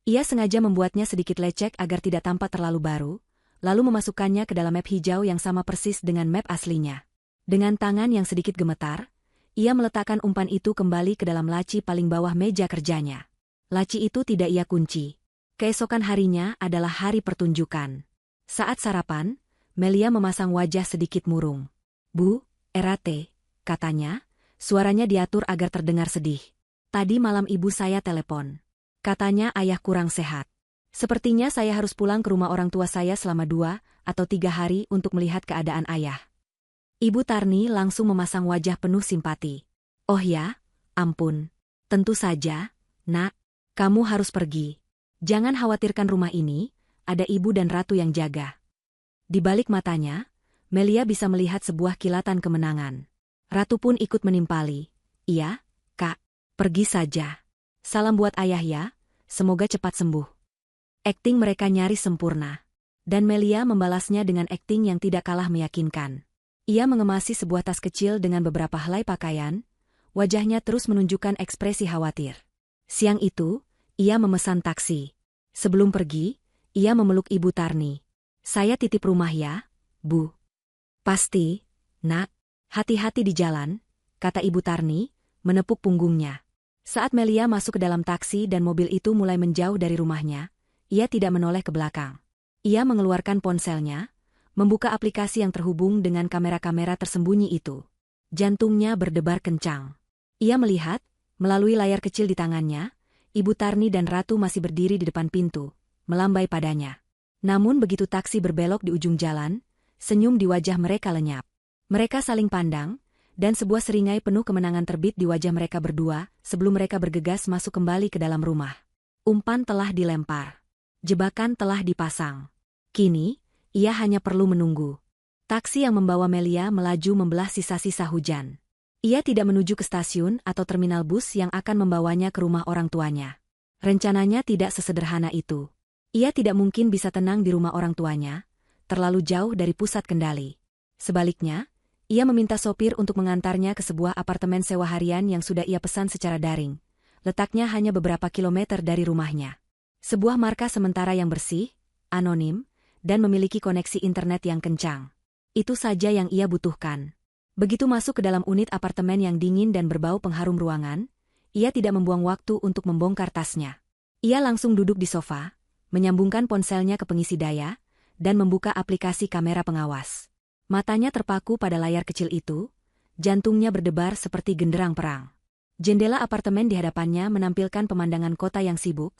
Ia sengaja membuatnya sedikit lecek agar tidak tampak terlalu baru, lalu memasukkannya ke dalam map hijau yang sama persis dengan map aslinya. Dengan tangan yang sedikit gemetar, ia meletakkan umpan itu kembali ke dalam laci paling bawah meja kerjanya. Laci itu tidak ia kunci. Keesokan harinya adalah hari pertunjukan. Saat sarapan, Melia memasang wajah sedikit murung. "Bu, Erate," katanya, suaranya diatur agar terdengar sedih. "Tadi malam ibu saya telepon. Katanya ayah kurang sehat. Sepertinya saya harus pulang ke rumah orang tua saya selama 2 atau 3 hari untuk melihat keadaan ayah." Ibu Tarni langsung memasang wajah penuh simpati. "Oh ya, ampun. Tentu saja, Nak. Kamu harus pergi. Jangan khawatirkan rumah ini, ada ibu dan ratu yang jaga." Di balik matanya, Melia bisa melihat sebuah kilatan kemenangan. Ratu pun ikut menimpali. "Iya, Kak. Pergi saja. Salam buat ayah ya, semoga cepat sembuh." Akting mereka nyaris sempurna. Dan Melia membalasnya dengan akting yang tidak kalah meyakinkan. Ia mengemasi sebuah tas kecil dengan beberapa helai pakaian, wajahnya terus menunjukkan ekspresi khawatir. Siang itu, ia memesan taksi. Sebelum pergi, ia memeluk Ibu Tarni. "Saya titip rumah ya, Bu." "Pasti, Nak. Hati-hati di jalan," kata Ibu Tarni, menepuk punggungnya. Saat Melia masuk ke dalam taksi dan mobil itu mulai menjauh dari rumahnya, ia tidak menoleh ke belakang. Ia mengeluarkan ponselnya, membuka aplikasi yang terhubung dengan kamera-kamera tersembunyi itu. Jantungnya berdebar kencang. Ia melihat, melalui layar kecil di tangannya, Ibu Tarni dan Ratu masih berdiri di depan pintu, melambai padanya. Namun begitu taksi berbelok di ujung jalan, senyum di wajah mereka lenyap. Mereka saling pandang, dan sebuah seringai penuh kemenangan terbit di wajah mereka berdua sebelum mereka bergegas masuk kembali ke dalam rumah. Umpan telah dilempar. Jebakan telah dipasang. Kini, ia hanya perlu menunggu. Taksi yang membawa Melia melaju membelah sisa-sisa hujan. Ia tidak menuju ke stasiun atau terminal bus yang akan membawanya ke rumah orang tuanya. Rencananya tidak sesederhana itu. Ia tidak mungkin bisa tenang di rumah orang tuanya, terlalu jauh dari pusat kendali. Sebaliknya, ia meminta sopir untuk mengantarnya ke sebuah apartemen sewa harian yang sudah ia pesan secara daring. Letaknya hanya beberapa kilometer dari rumahnya. Sebuah marka sementara yang bersih, anonim, dan memiliki koneksi internet yang kencang. Itu saja yang ia butuhkan. Begitu masuk ke dalam unit apartemen yang dingin dan berbau pengharum ruangan, ia tidak membuang waktu untuk membongkar tasnya. Ia langsung duduk di sofa, menyambungkan ponselnya ke pengisi daya, dan membuka aplikasi kamera pengawas. Matanya terpaku pada layar kecil itu, jantungnya berdebar seperti genderang perang. Jendela apartemen di hadapannya menampilkan pemandangan kota yang sibuk,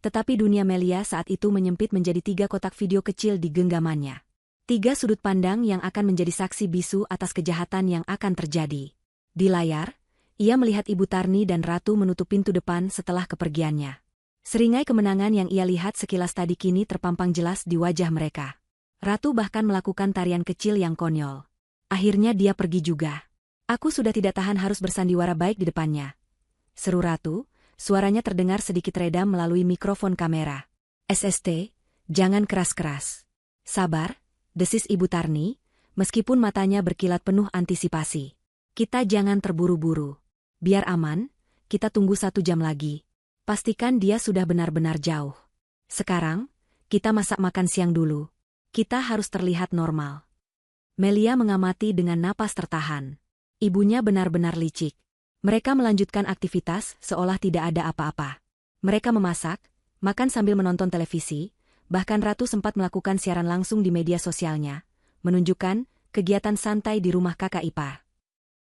tetapi dunia Melia saat itu menyempit menjadi 3 kotak video kecil di genggamannya. 3 sudut pandang yang akan menjadi saksi bisu atas kejahatan yang akan terjadi. Di layar, ia melihat Ibu Tarni dan Ratu menutup pintu depan setelah kepergiannya. Seringai kemenangan yang ia lihat sekilas tadi kini terpampang jelas di wajah mereka. Ratu bahkan melakukan tarian kecil yang konyol. Akhirnya dia pergi juga. "Aku sudah tidak tahan harus bersandiwara baik di depannya," seru Ratu, suaranya terdengar sedikit redam melalui mikrofon kamera. "SST, jangan keras-keras. Sabar," desis Ibu Tarni, meskipun matanya berkilat penuh antisipasi. "Kita jangan terburu-buru. Biar aman, kita tunggu 1 jam lagi. Pastikan dia sudah benar-benar jauh. Sekarang, kita masak makan siang dulu. Kita harus terlihat normal." Melia mengamati dengan napas tertahan. Ibunya benar-benar licik. Mereka melanjutkan aktivitas seolah tidak ada apa-apa. Mereka memasak, makan sambil menonton televisi, bahkan Ratu sempat melakukan siaran langsung di media sosialnya, menunjukkan kegiatan santai di rumah kakak ipar.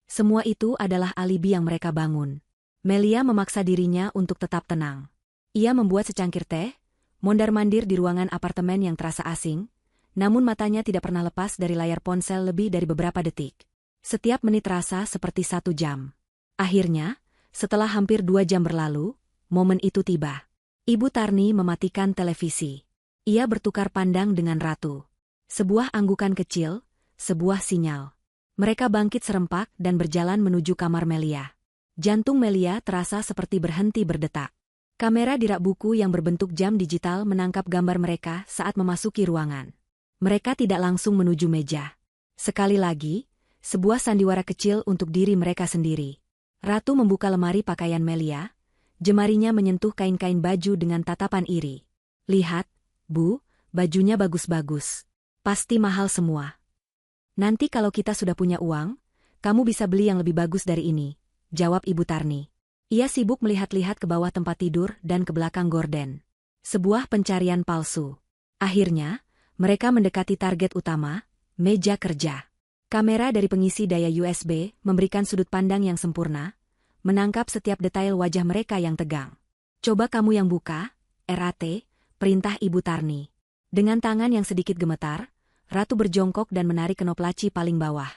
Semua itu adalah alibi yang mereka bangun. Melia memaksa dirinya untuk tetap tenang. Ia membuat secangkir teh, mondar-mandir di ruangan apartemen yang terasa asing, namun matanya tidak pernah lepas dari layar ponsel lebih dari beberapa detik. Setiap menit terasa seperti 1 jam. Akhirnya, setelah hampir 2 jam berlalu, momen itu tiba. Ibu Tarni mematikan televisi. Ia bertukar pandang dengan Ratu. Sebuah anggukan kecil, sebuah sinyal. Mereka bangkit serempak dan berjalan menuju kamar Melia. Jantung Melia terasa seperti berhenti berdetak. Kamera di rak buku yang berbentuk jam digital menangkap gambar mereka saat memasuki ruangan. Mereka tidak langsung menuju meja. Sekali lagi, sebuah sandiwara kecil untuk diri mereka sendiri. Ratu membuka lemari pakaian Melia, jemarinya menyentuh kain-kain baju dengan tatapan iri. Lihat, Bu, bajunya bagus-bagus. Pasti mahal semua. Nanti kalau kita sudah punya uang, kamu bisa beli yang lebih bagus dari ini, jawab Ibu Tarni. Ia sibuk melihat-lihat ke bawah tempat tidur dan ke belakang gorden. Sebuah pencarian palsu. Akhirnya, mereka mendekati target utama, meja kerja. Kamera dari pengisi daya USB memberikan sudut pandang yang sempurna, menangkap setiap detail wajah mereka yang tegang. Coba kamu yang buka, RAT, perintah Ibu Tarni. Dengan tangan yang sedikit gemetar, Ratu berjongkok dan menarik kenop laci paling bawah.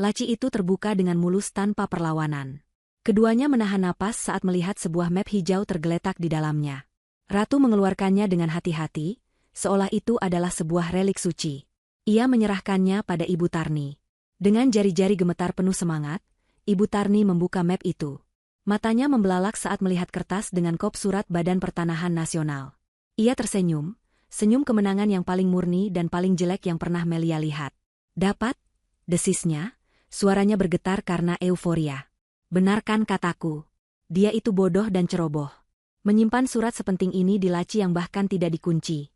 Laci itu terbuka dengan mulus tanpa perlawanan. Keduanya menahan napas saat melihat sebuah map hijau tergeletak di dalamnya. Ratu mengeluarkannya dengan hati-hati, seolah itu adalah sebuah relik suci. Ia menyerahkannya pada Ibu Tarni. Dengan jari-jari gemetar penuh semangat, Ibu Tarni membuka map itu. Matanya membelalak saat melihat kertas dengan kop surat Badan Pertanahan Nasional. Ia tersenyum, senyum kemenangan yang paling murni dan paling jelek yang pernah Melia lihat. Dapat? Desisnya, suaranya bergetar karena euforia. Benarkan kataku. Dia itu bodoh dan ceroboh. Menyimpan surat sepenting ini di laci yang bahkan tidak dikunci.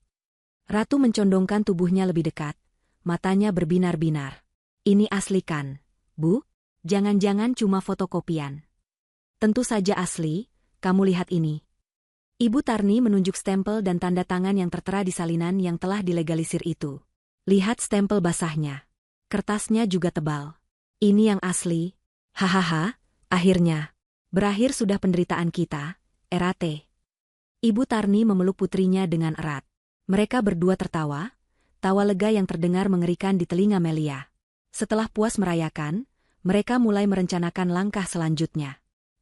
Ratu mencondongkan tubuhnya lebih dekat. Matanya berbinar-binar. Ini asli kan, Bu? Jangan-jangan cuma fotokopian. Tentu saja asli, kamu lihat ini. Ibu Tarni menunjuk stempel dan tanda tangan yang tertera di salinan yang telah dilegalisir itu. Lihat stempel basahnya. Kertasnya juga tebal. Ini yang asli. Hahaha, akhirnya. Berakhir sudah penderitaan kita, RAT. Ibu Tarni memeluk putrinya dengan erat. Mereka berdua tertawa, tawa lega yang terdengar mengerikan di telinga Melia. Setelah puas merayakan, mereka mulai merencanakan langkah selanjutnya.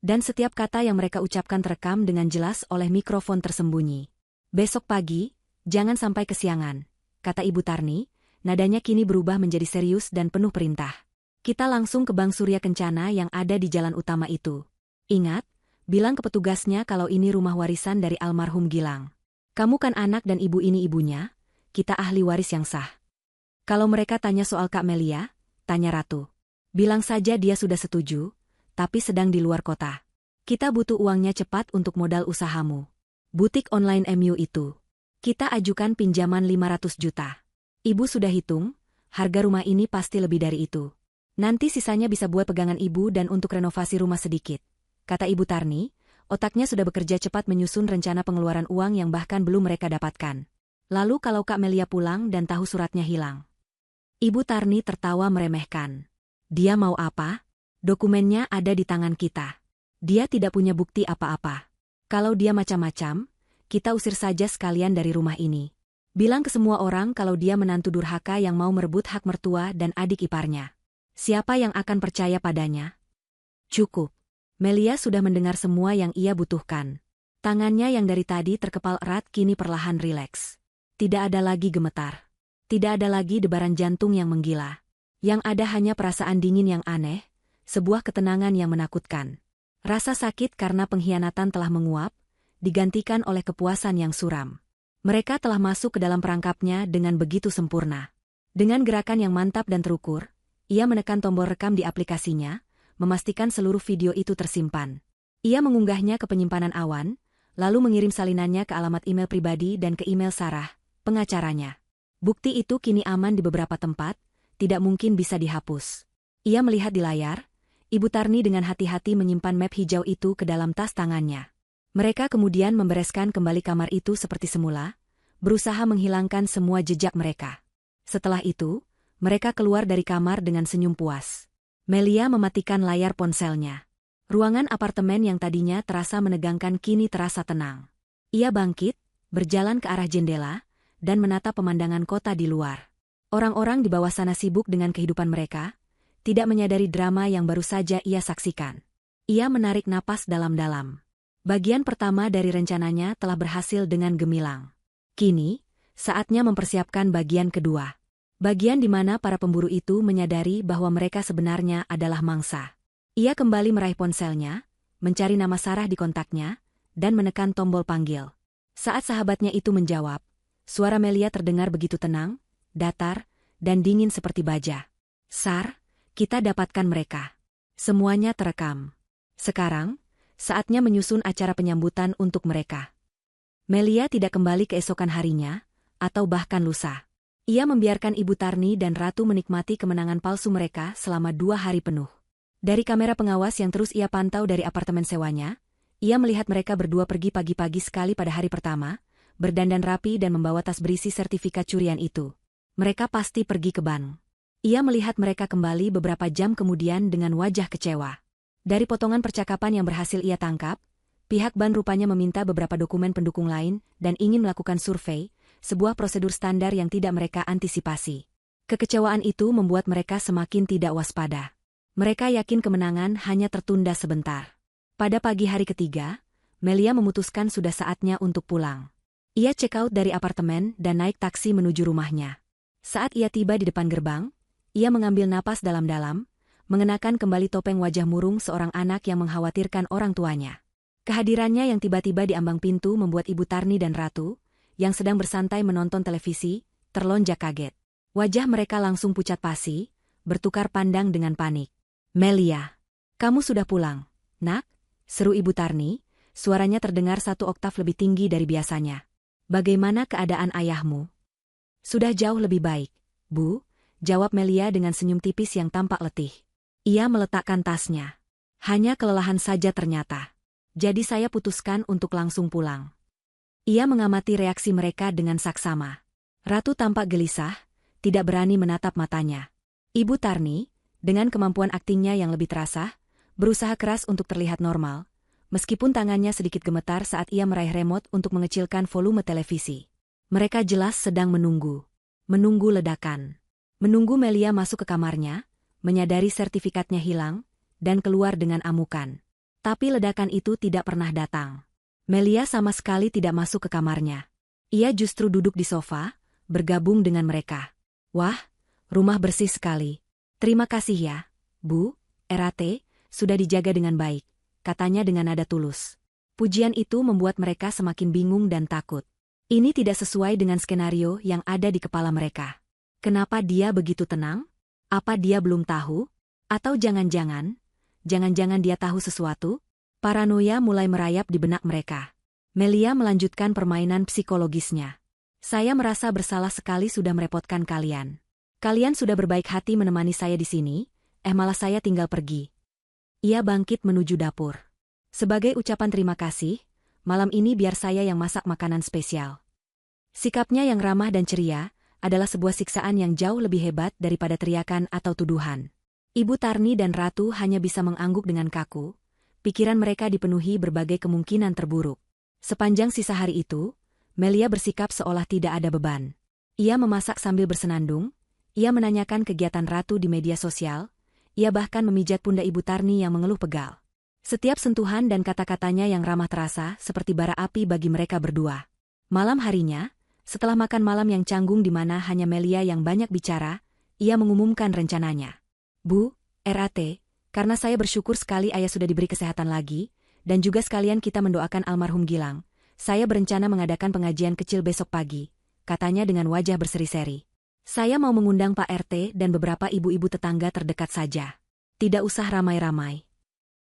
Dan setiap kata yang mereka ucapkan terekam dengan jelas oleh mikrofon tersembunyi. Besok pagi, jangan sampai kesiangan, kata Ibu Tarni, nadanya kini berubah menjadi serius dan penuh perintah. Kita langsung ke Bank Surya Kencana yang ada di jalan utama itu. Ingat, bilang ke petugasnya kalau ini rumah warisan dari almarhum Gilang. Kamu kan anak dan ibu ini ibunya, kita ahli waris yang sah. Kalau mereka tanya soal Kak Melia, tanya Ratu. Bilang saja dia sudah setuju, tapi sedang di luar kota. Kita butuh uangnya cepat untuk modal usahamu. Butik online MU itu. Kita ajukan pinjaman 500 juta. Ibu sudah hitung, harga rumah ini pasti lebih dari itu. Nanti sisanya bisa buat pegangan ibu dan untuk renovasi rumah sedikit. Kata Ibu Tarni, otaknya sudah bekerja cepat menyusun rencana pengeluaran uang yang bahkan belum mereka dapatkan. Lalu kalau Kak Melia pulang dan tahu suratnya hilang. Ibu Tarni tertawa meremehkan. Dia mau apa? Dokumennya ada di tangan kita. Dia tidak punya bukti apa-apa. Kalau dia macam-macam, kita usir saja sekalian dari rumah ini. Bilang ke semua orang kalau dia menantu durhaka yang mau merebut hak mertua dan adik iparnya. Siapa yang akan percaya padanya? Cukup. Melia sudah mendengar semua yang ia butuhkan. Tangannya yang dari tadi terkepal erat kini perlahan rileks. Tidak ada lagi gemetar. Tidak ada lagi debaran jantung yang menggila. Yang ada hanya perasaan dingin yang aneh, sebuah ketenangan yang menakutkan. Rasa sakit karena pengkhianatan telah menguap, digantikan oleh kepuasan yang suram. Mereka telah masuk ke dalam perangkapnya dengan begitu sempurna. Dengan gerakan yang mantap dan terukur, ia menekan tombol rekam di aplikasinya, memastikan seluruh video itu tersimpan. Ia mengunggahnya ke penyimpanan awan, lalu mengirim salinannya ke alamat email pribadi dan ke email Sarah, pengacaranya. Bukti itu kini aman di beberapa tempat, tidak mungkin bisa dihapus. Ia melihat di layar, Ibu Tarni dengan hati-hati menyimpan map hijau itu ke dalam tas tangannya. Mereka kemudian membereskan kembali kamar itu seperti semula, berusaha menghilangkan semua jejak mereka. Setelah itu, mereka keluar dari kamar dengan senyum puas. Melia mematikan layar ponselnya. Ruangan apartemen yang tadinya terasa menegangkan kini terasa tenang. Ia bangkit, berjalan ke arah jendela, dan menatap pemandangan kota di luar. Orang-orang di bawah sana sibuk dengan kehidupan mereka, tidak menyadari drama yang baru saja ia saksikan. Ia menarik napas dalam-dalam. Bagian pertama dari rencananya telah berhasil dengan gemilang. Kini, saatnya mempersiapkan bagian kedua. Bagian di mana para pemburu itu menyadari bahwa mereka sebenarnya adalah mangsa. Ia kembali meraih ponselnya, mencari nama Sarah di kontaknya, dan menekan tombol panggil. Saat sahabatnya itu menjawab, suara Melia terdengar begitu tenang, datar, dan dingin seperti baja. Sar, kita dapatkan mereka. Semuanya terekam. Sekarang, saatnya menyusun acara penyambutan untuk mereka. Melia tidak kembali keesokan harinya, atau bahkan lusa. Ia membiarkan Ibu Tarni dan Ratu menikmati kemenangan palsu mereka selama 2 hari penuh. Dari kamera pengawas yang terus ia pantau dari apartemen sewanya, ia melihat mereka berdua pergi pagi-pagi sekali pada hari pertama, berdandan rapi dan membawa tas berisi sertifikat curian itu. Mereka pasti pergi ke bank. Ia melihat mereka kembali beberapa jam kemudian dengan wajah kecewa. Dari potongan percakapan yang berhasil ia tangkap, pihak bank rupanya meminta beberapa dokumen pendukung lain dan ingin melakukan survei, sebuah prosedur standar yang tidak mereka antisipasi. Kekecewaan itu membuat mereka semakin tidak waspada. Mereka yakin kemenangan hanya tertunda sebentar. Pada pagi hari ketiga, Melia memutuskan sudah saatnya untuk pulang. Ia check out dari apartemen dan naik taksi menuju rumahnya. Saat ia tiba di depan gerbang, ia mengambil napas dalam-dalam, mengenakan kembali topeng wajah murung seorang anak yang mengkhawatirkan orang tuanya. Kehadirannya yang tiba-tiba di ambang pintu membuat Ibu Tarni dan Ratu, yang sedang bersantai menonton televisi, terlonjak kaget. Wajah mereka langsung pucat pasi, bertukar pandang dengan panik. "Melia, kamu sudah pulang, nak?" seru Ibu Tarni, suaranya terdengar 1 oktav lebih tinggi dari biasanya. "Bagaimana keadaan ayahmu?" "Sudah jauh lebih baik, Bu," jawab Melia dengan senyum tipis yang tampak letih. Ia meletakkan tasnya. "Hanya kelelahan saja ternyata. Jadi saya putuskan untuk langsung pulang." Ia mengamati reaksi mereka dengan saksama. Ratu tampak gelisah, tidak berani menatap matanya. Ibu Tarni, dengan kemampuan aktingnya yang lebih terasa, berusaha keras untuk terlihat normal, meskipun tangannya sedikit gemetar saat ia meraih remote untuk mengecilkan volume televisi. Mereka jelas sedang menunggu. Menunggu ledakan. Menunggu Melia masuk ke kamarnya, menyadari sertifikatnya hilang, dan keluar dengan amukan. Tapi ledakan itu tidak pernah datang. Melia sama sekali tidak masuk ke kamarnya. Ia justru duduk di sofa, bergabung dengan mereka. "Wah, rumah bersih sekali. Terima kasih ya, Bu, RAT, sudah dijaga dengan baik," katanya dengan nada tulus. Pujian itu membuat mereka semakin bingung dan takut. Ini tidak sesuai dengan skenario yang ada di kepala mereka. Kenapa dia begitu tenang? Apa dia belum tahu? Atau jangan-jangan dia tahu sesuatu? Paranoia mulai merayap di benak mereka. Melia melanjutkan permainan psikologisnya. "Saya merasa bersalah sekali sudah merepotkan kalian. Kalian sudah berbaik hati menemani saya di sini, malah saya tinggal pergi." Ia bangkit menuju dapur. "Sebagai ucapan terima kasih, malam ini biar saya yang masak makanan spesial." Sikapnya yang ramah dan ceria adalah sebuah siksaan yang jauh lebih hebat daripada teriakan atau tuduhan. Ibu Tarni dan Ratu hanya bisa mengangguk dengan kaku. Pikiran mereka dipenuhi berbagai kemungkinan terburuk. Sepanjang sisa hari itu, Melia bersikap seolah tidak ada beban. Ia memasak sambil bersenandung, ia menanyakan kegiatan Ratu di media sosial, ia bahkan memijat pundak Ibu Tarni yang mengeluh pegal. Setiap sentuhan dan kata-katanya yang ramah terasa seperti bara api bagi mereka berdua. Malam harinya, setelah makan malam yang canggung di mana hanya Melia yang banyak bicara, ia mengumumkan rencananya. "Bu, RAT, karena saya bersyukur sekali ayah sudah diberi kesehatan lagi, dan juga sekalian kita mendoakan almarhum Gilang, saya berencana mengadakan pengajian kecil besok pagi," katanya dengan wajah berseri-seri. "Saya mau mengundang Pak RT dan beberapa ibu-ibu tetangga terdekat saja. Tidak usah ramai-ramai."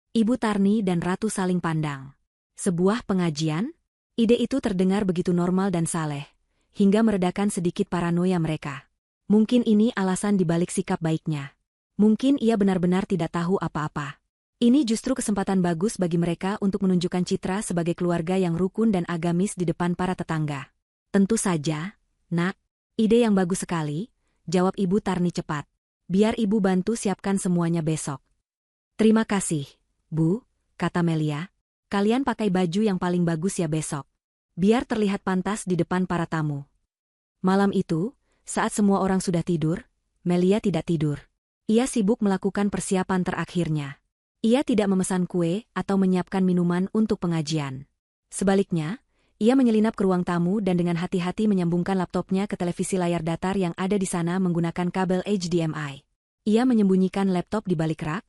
Ibu Tarni dan Ratu saling pandang. Sebuah pengajian? Ide itu terdengar begitu normal dan saleh, hingga meredakan sedikit paranoia mereka. Mungkin ini alasan dibalik sikap baiknya. Mungkin ia benar-benar tidak tahu apa-apa. Ini justru kesempatan bagus bagi mereka untuk menunjukkan citra sebagai keluarga yang rukun dan agamis di depan para tetangga. "Tentu saja, nak. Ide yang bagus sekali," jawab Ibu Tarni cepat. "Biar Ibu bantu siapkan semuanya besok." "Terima kasih, Bu," kata Melia. "Kalian pakai baju yang paling bagus ya besok. Biar terlihat pantas di depan para tamu." Malam itu, saat semua orang sudah tidur, Melia tidak tidur. Ia sibuk melakukan persiapan terakhirnya. Ia tidak memesan kue atau menyiapkan minuman untuk pengajian. Sebaliknya, ia menyelinap ke ruang tamu dan dengan hati-hati menyambungkan laptopnya ke televisi layar datar yang ada di sana menggunakan kabel HDMI. Ia menyembunyikan laptop di balik rak,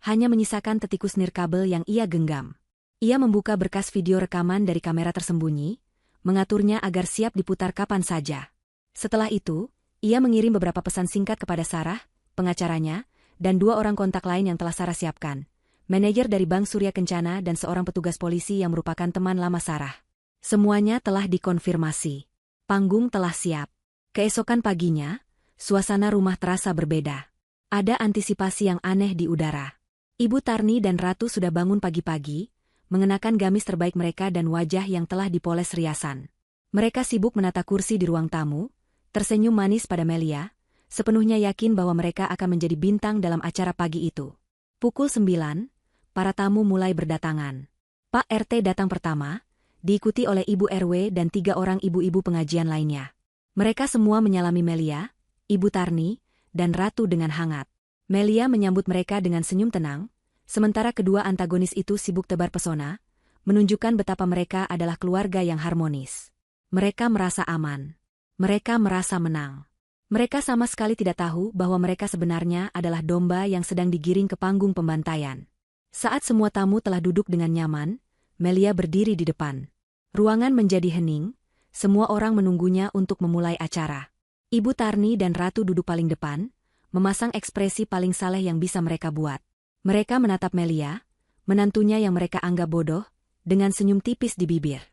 hanya menyisakan tetikus nirkabel yang ia genggam. Ia membuka berkas video rekaman dari kamera tersembunyi, mengaturnya agar siap diputar kapan saja. Setelah itu, ia mengirim beberapa pesan singkat kepada Sarah, pengacaranya, dan 2 orang kontak lain yang telah Sarah siapkan. Manajer dari Bank Surya Kencana dan seorang petugas polisi yang merupakan teman lama Sarah. Semuanya telah dikonfirmasi. Panggung telah siap. Keesokan paginya, suasana rumah terasa berbeda. Ada antisipasi yang aneh di udara. Ibu Tarni dan Ratu sudah bangun pagi-pagi, mengenakan gamis terbaik mereka dan wajah yang telah dipoles riasan. Mereka sibuk menata kursi di ruang tamu, tersenyum manis pada Melia, sepenuhnya yakin bahwa mereka akan menjadi bintang dalam acara pagi itu. Pukul 9, para tamu mulai berdatangan. Pak RT datang pertama, diikuti oleh Ibu RW dan 3 orang ibu-ibu pengajian lainnya. Mereka semua menyalami Melia, Ibu Tarni, dan Ratu dengan hangat. Melia menyambut mereka dengan senyum tenang, sementara kedua antagonis itu sibuk tebar pesona, menunjukkan betapa mereka adalah keluarga yang harmonis. Mereka merasa aman. Mereka merasa menang. Mereka sama sekali tidak tahu bahwa mereka sebenarnya adalah domba yang sedang digiring ke panggung pembantaian. Saat semua tamu telah duduk dengan nyaman, Melia berdiri di depan. Ruangan menjadi hening, semua orang menunggunya untuk memulai acara. Ibu Tarni dan Ratu duduk paling depan, memasang ekspresi paling saleh yang bisa mereka buat. Mereka menatap Melia, menantunya yang mereka anggap bodoh, dengan senyum tipis di bibir.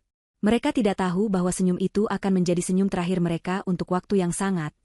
Mereka tidak tahu bahwa senyum itu akan menjadi senyum terakhir mereka untuk waktu yang sangat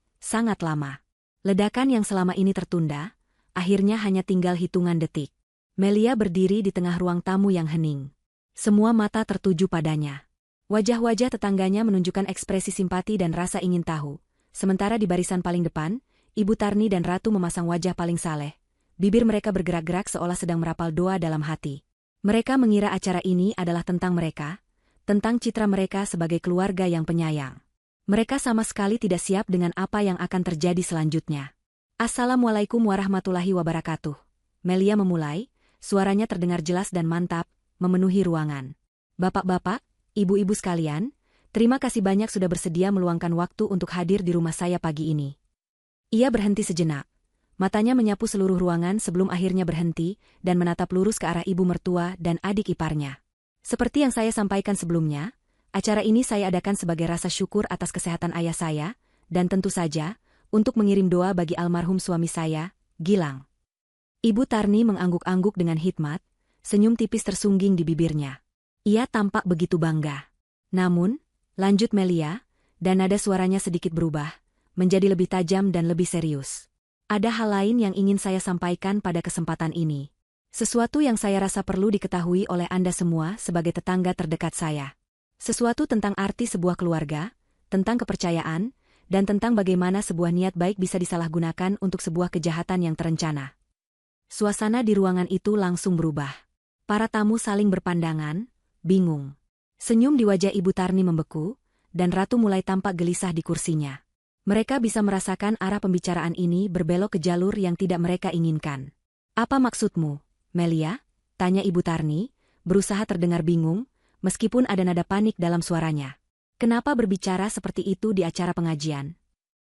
lama. Ledakan yang selama ini tertunda, akhirnya hanya tinggal hitungan detik. Melia berdiri di tengah ruang tamu yang hening. Semua mata tertuju padanya. Wajah-wajah tetangganya menunjukkan ekspresi simpati dan rasa ingin tahu. Sementara di barisan paling depan, Ibu Tarni dan Ratu memasang wajah paling saleh. Bibir mereka bergerak-gerak seolah sedang merapal doa dalam hati. Mereka mengira acara ini adalah tentang mereka, tentang citra mereka sebagai keluarga yang penyayang. Mereka sama sekali tidak siap dengan apa yang akan terjadi selanjutnya. Assalamualaikum warahmatullahi wabarakatuh. Melia memulai. Suaranya terdengar jelas dan mantap, memenuhi ruangan. Bapak-bapak, ibu-ibu sekalian, terima kasih banyak sudah bersedia meluangkan waktu untuk hadir di rumah saya pagi ini. Ia berhenti sejenak. Matanya menyapu seluruh ruangan sebelum akhirnya berhenti dan menatap lurus ke arah ibu mertua dan adik iparnya. Seperti yang saya sampaikan sebelumnya, acara ini saya adakan sebagai rasa syukur atas kesehatan ayah saya, dan tentu saja, untuk mengirim doa bagi almarhum suami saya, Gilang. Ibu Tarni mengangguk-angguk dengan hikmat, senyum tipis tersungging di bibirnya. Ia tampak begitu bangga. Namun, lanjut Melia, dan nada suaranya sedikit berubah, menjadi lebih tajam dan lebih serius. Ada hal lain yang ingin saya sampaikan pada kesempatan ini. Sesuatu yang saya rasa perlu diketahui oleh Anda semua sebagai tetangga terdekat saya. Sesuatu tentang arti sebuah keluarga, tentang kepercayaan, dan tentang bagaimana sebuah niat baik bisa disalahgunakan untuk sebuah kejahatan yang terencana. Suasana di ruangan itu langsung berubah. Para tamu saling berpandangan, bingung. Senyum di wajah Ibu Tarni membeku, dan Ratu mulai tampak gelisah di kursinya. Mereka bisa merasakan arah pembicaraan ini berbelok ke jalur yang tidak mereka inginkan. Apa maksudmu, Melia? Tanya Ibu Tarni, berusaha terdengar bingung, meskipun ada nada panik dalam suaranya. Kenapa berbicara seperti itu di acara pengajian?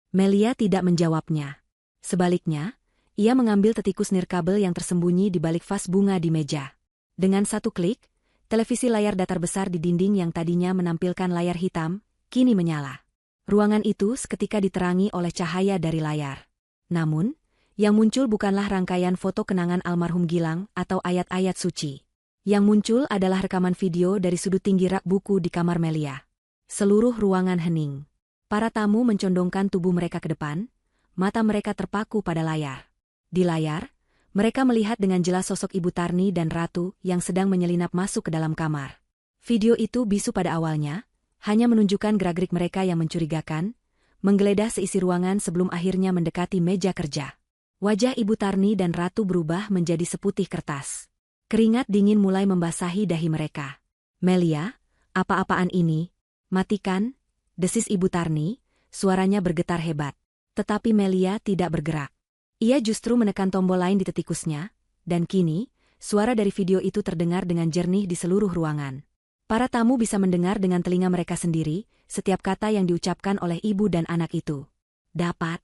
Melia tidak menjawabnya. Sebaliknya, ia mengambil tetikus nirkabel yang tersembunyi di balik vas bunga di meja. Dengan satu klik, televisi layar datar besar di dinding yang tadinya menampilkan layar hitam, kini menyala. Ruangan itu seketika diterangi oleh cahaya dari layar. Namun, yang muncul bukanlah rangkaian foto kenangan almarhum Gilang atau ayat-ayat suci. Yang muncul adalah rekaman video dari sudut tinggi rak buku di kamar Melia. Seluruh ruangan hening. Para tamu mencondongkan tubuh mereka ke depan, mata mereka terpaku pada layar. Di layar, mereka melihat dengan jelas sosok Ibu Tarni dan Ratu yang sedang menyelinap masuk ke dalam kamar. Video itu bisu pada awalnya, hanya menunjukkan gerak-gerik mereka yang mencurigakan, menggeledah seisi ruangan sebelum akhirnya mendekati meja kerja. Wajah Ibu Tarni dan Ratu berubah menjadi seputih kertas. Keringat dingin mulai membasahi dahi mereka. Melia, apa-apaan ini? Matikan, desis Ibu Tarni, suaranya bergetar hebat. Tetapi Melia tidak bergerak. Ia justru menekan tombol lain di tetikusnya, dan kini, suara dari video itu terdengar dengan jernih di seluruh ruangan. Para tamu bisa mendengar dengan telinga mereka sendiri, setiap kata yang diucapkan oleh ibu dan anak itu. Dapat.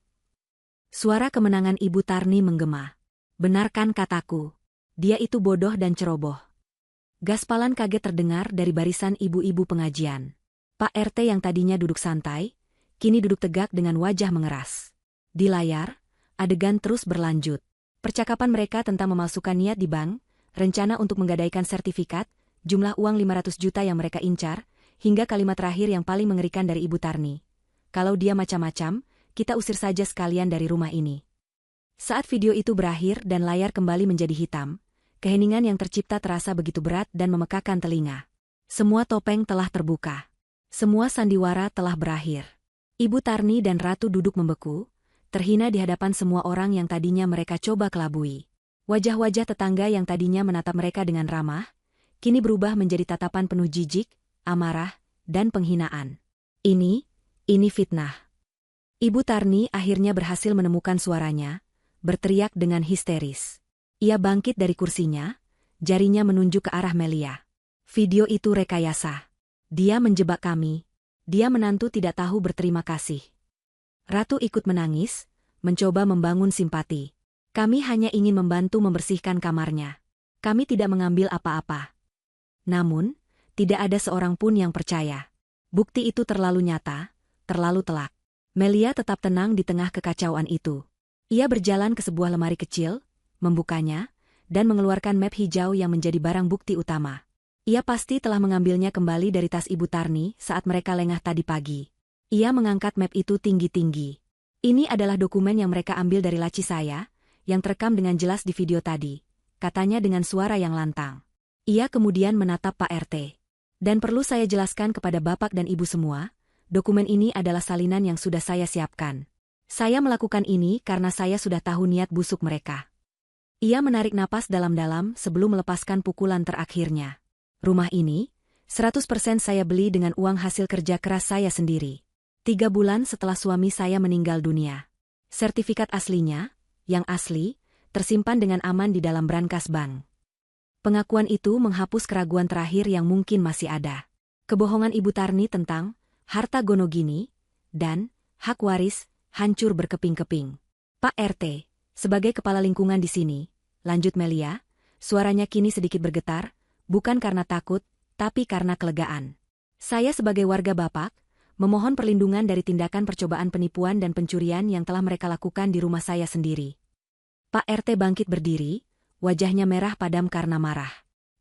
Suara kemenangan Ibu Tarni menggema. Benarkan kataku. Dia itu bodoh dan ceroboh. Gaspalan kaget terdengar dari barisan ibu-ibu pengajian. Pak RT yang tadinya duduk santai, kini duduk tegak dengan wajah mengeras. Di layar, adegan terus berlanjut. Percakapan mereka tentang memalsukan niat di bank, rencana untuk menggadaikan sertifikat, jumlah uang 500 juta yang mereka incar, hingga kalimat terakhir yang paling mengerikan dari Ibu Tarni. Kalau dia macam-macam, kita usir saja sekalian dari rumah ini. Saat video itu berakhir dan layar kembali menjadi hitam, keheningan yang tercipta terasa begitu berat dan memekakan telinga. Semua topeng telah terbuka. Semua sandiwara telah berakhir. Ibu Tarni dan Ratu duduk membeku, terhina di hadapan semua orang yang tadinya mereka coba kelabui. Wajah-wajah tetangga yang tadinya menatap mereka dengan ramah, kini berubah menjadi tatapan penuh jijik, amarah, dan penghinaan. Ini fitnah. Ibu Tarni akhirnya berhasil menemukan suaranya, berteriak dengan histeris. Ia bangkit dari kursinya, jarinya menunjuk ke arah Melia. Video itu rekayasa. Dia menjebak kami. Dia menantu tidak tahu berterima kasih. Ratu ikut menangis, mencoba membangun simpati. Kami hanya ingin membantu membersihkan kamarnya. Kami tidak mengambil apa-apa. Namun, tidak ada seorang pun yang percaya. Bukti itu terlalu nyata, terlalu telak. Melia tetap tenang di tengah kekacauan itu. Ia berjalan ke sebuah lemari kecil, membukanya, dan mengeluarkan map hijau yang menjadi barang bukti utama. Ia pasti telah mengambilnya kembali dari tas Ibu Tarni saat mereka lengah tadi pagi. Ia mengangkat map itu tinggi-tinggi. Ini adalah dokumen yang mereka ambil dari laci saya, yang terekam dengan jelas di video tadi, katanya dengan suara yang lantang. Ia kemudian menatap Pak RT. Dan perlu saya jelaskan kepada Bapak dan Ibu semua, dokumen ini adalah salinan yang sudah saya siapkan. Saya melakukan ini karena saya sudah tahu niat busuk mereka. Ia menarik napas dalam-dalam sebelum melepaskan pukulan terakhirnya. Rumah ini, 100% saya beli dengan uang hasil kerja keras saya sendiri. 3 bulan setelah suami saya meninggal dunia. Sertifikat aslinya, yang asli, tersimpan dengan aman di dalam brankas bank. Pengakuan itu menghapus keraguan terakhir yang mungkin masih ada. Kebohongan Ibu Tarni tentang harta Gonogini dan hak waris hancur berkeping-keping. Pak RT, sebagai kepala lingkungan di sini, lanjut Melia, suaranya kini sedikit bergetar, bukan karena takut, tapi karena kelegaan. Saya sebagai warga Bapak, memohon perlindungan dari tindakan percobaan penipuan dan pencurian yang telah mereka lakukan di rumah saya sendiri. Pak RT bangkit berdiri, wajahnya merah padam karena marah.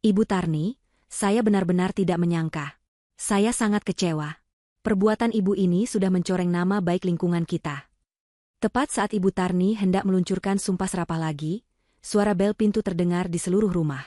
Ibu Tarni, saya benar-benar tidak menyangka. Saya sangat kecewa. Perbuatan ibu ini sudah mencoreng nama baik lingkungan kita. Tepat saat Ibu Tarni hendak meluncurkan sumpah serapah lagi, suara bel pintu terdengar di seluruh rumah.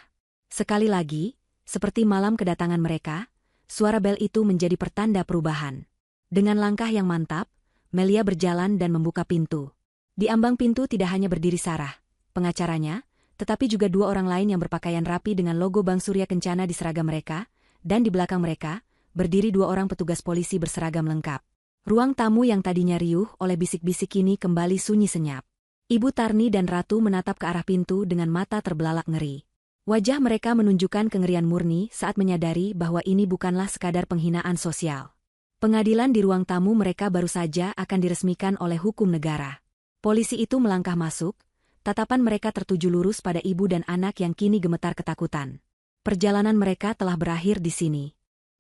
Sekali lagi, seperti malam kedatangan mereka, suara bel itu menjadi pertanda perubahan. Dengan langkah yang mantap, Melia berjalan dan membuka pintu. Di ambang pintu tidak hanya berdiri Sarah, pengacaranya, tetapi juga 2 orang lain yang berpakaian rapi dengan logo Bank Surya Kencana di seragam mereka, dan di belakang mereka, berdiri 2 orang petugas polisi berseragam lengkap. Ruang tamu yang tadinya riuh oleh bisik-bisik kini kembali sunyi senyap. Ibu Tarni dan Ratu menatap ke arah pintu dengan mata terbelalak ngeri. Wajah mereka menunjukkan kengerian murni saat menyadari bahwa ini bukanlah sekadar penghinaan sosial. Pengadilan di ruang tamu mereka baru saja akan diresmikan oleh hukum negara. Polisi itu melangkah masuk, tatapan mereka tertuju lurus pada ibu dan anak yang kini gemetar ketakutan. Perjalanan mereka telah berakhir di sini.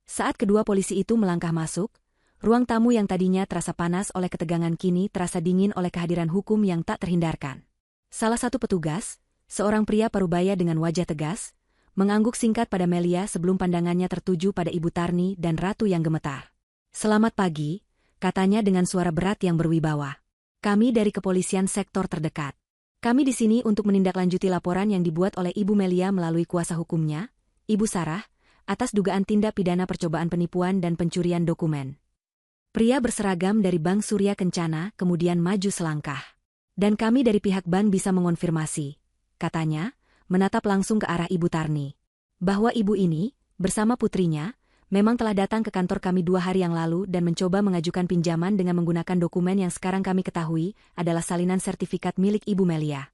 Saat kedua polisi itu melangkah masuk, ruang tamu yang tadinya terasa panas oleh ketegangan kini terasa dingin oleh kehadiran hukum yang tak terhindarkan. Salah satu petugas, seorang pria parubaya dengan wajah tegas, mengangguk singkat pada Melia sebelum pandangannya tertuju pada Ibu Tarni dan Ratu yang gemetar. "Selamat pagi," katanya dengan suara berat yang berwibawa. "Kami dari kepolisian sektor terdekat. Kami di sini untuk menindaklanjuti laporan yang dibuat oleh Ibu Melia melalui kuasa hukumnya, Ibu Sarah, atas dugaan tindak pidana percobaan penipuan dan pencurian dokumen." Pria berseragam dari Bank Surya Kencana kemudian maju selangkah. "Dan kami dari pihak bank bisa mengonfirmasi," katanya, menatap langsung ke arah Ibu Tarni, "bahwa ibu ini, bersama putrinya, memang telah datang ke kantor kami 2 hari yang lalu dan mencoba mengajukan pinjaman dengan menggunakan dokumen yang sekarang kami ketahui adalah salinan sertifikat milik Ibu Melia.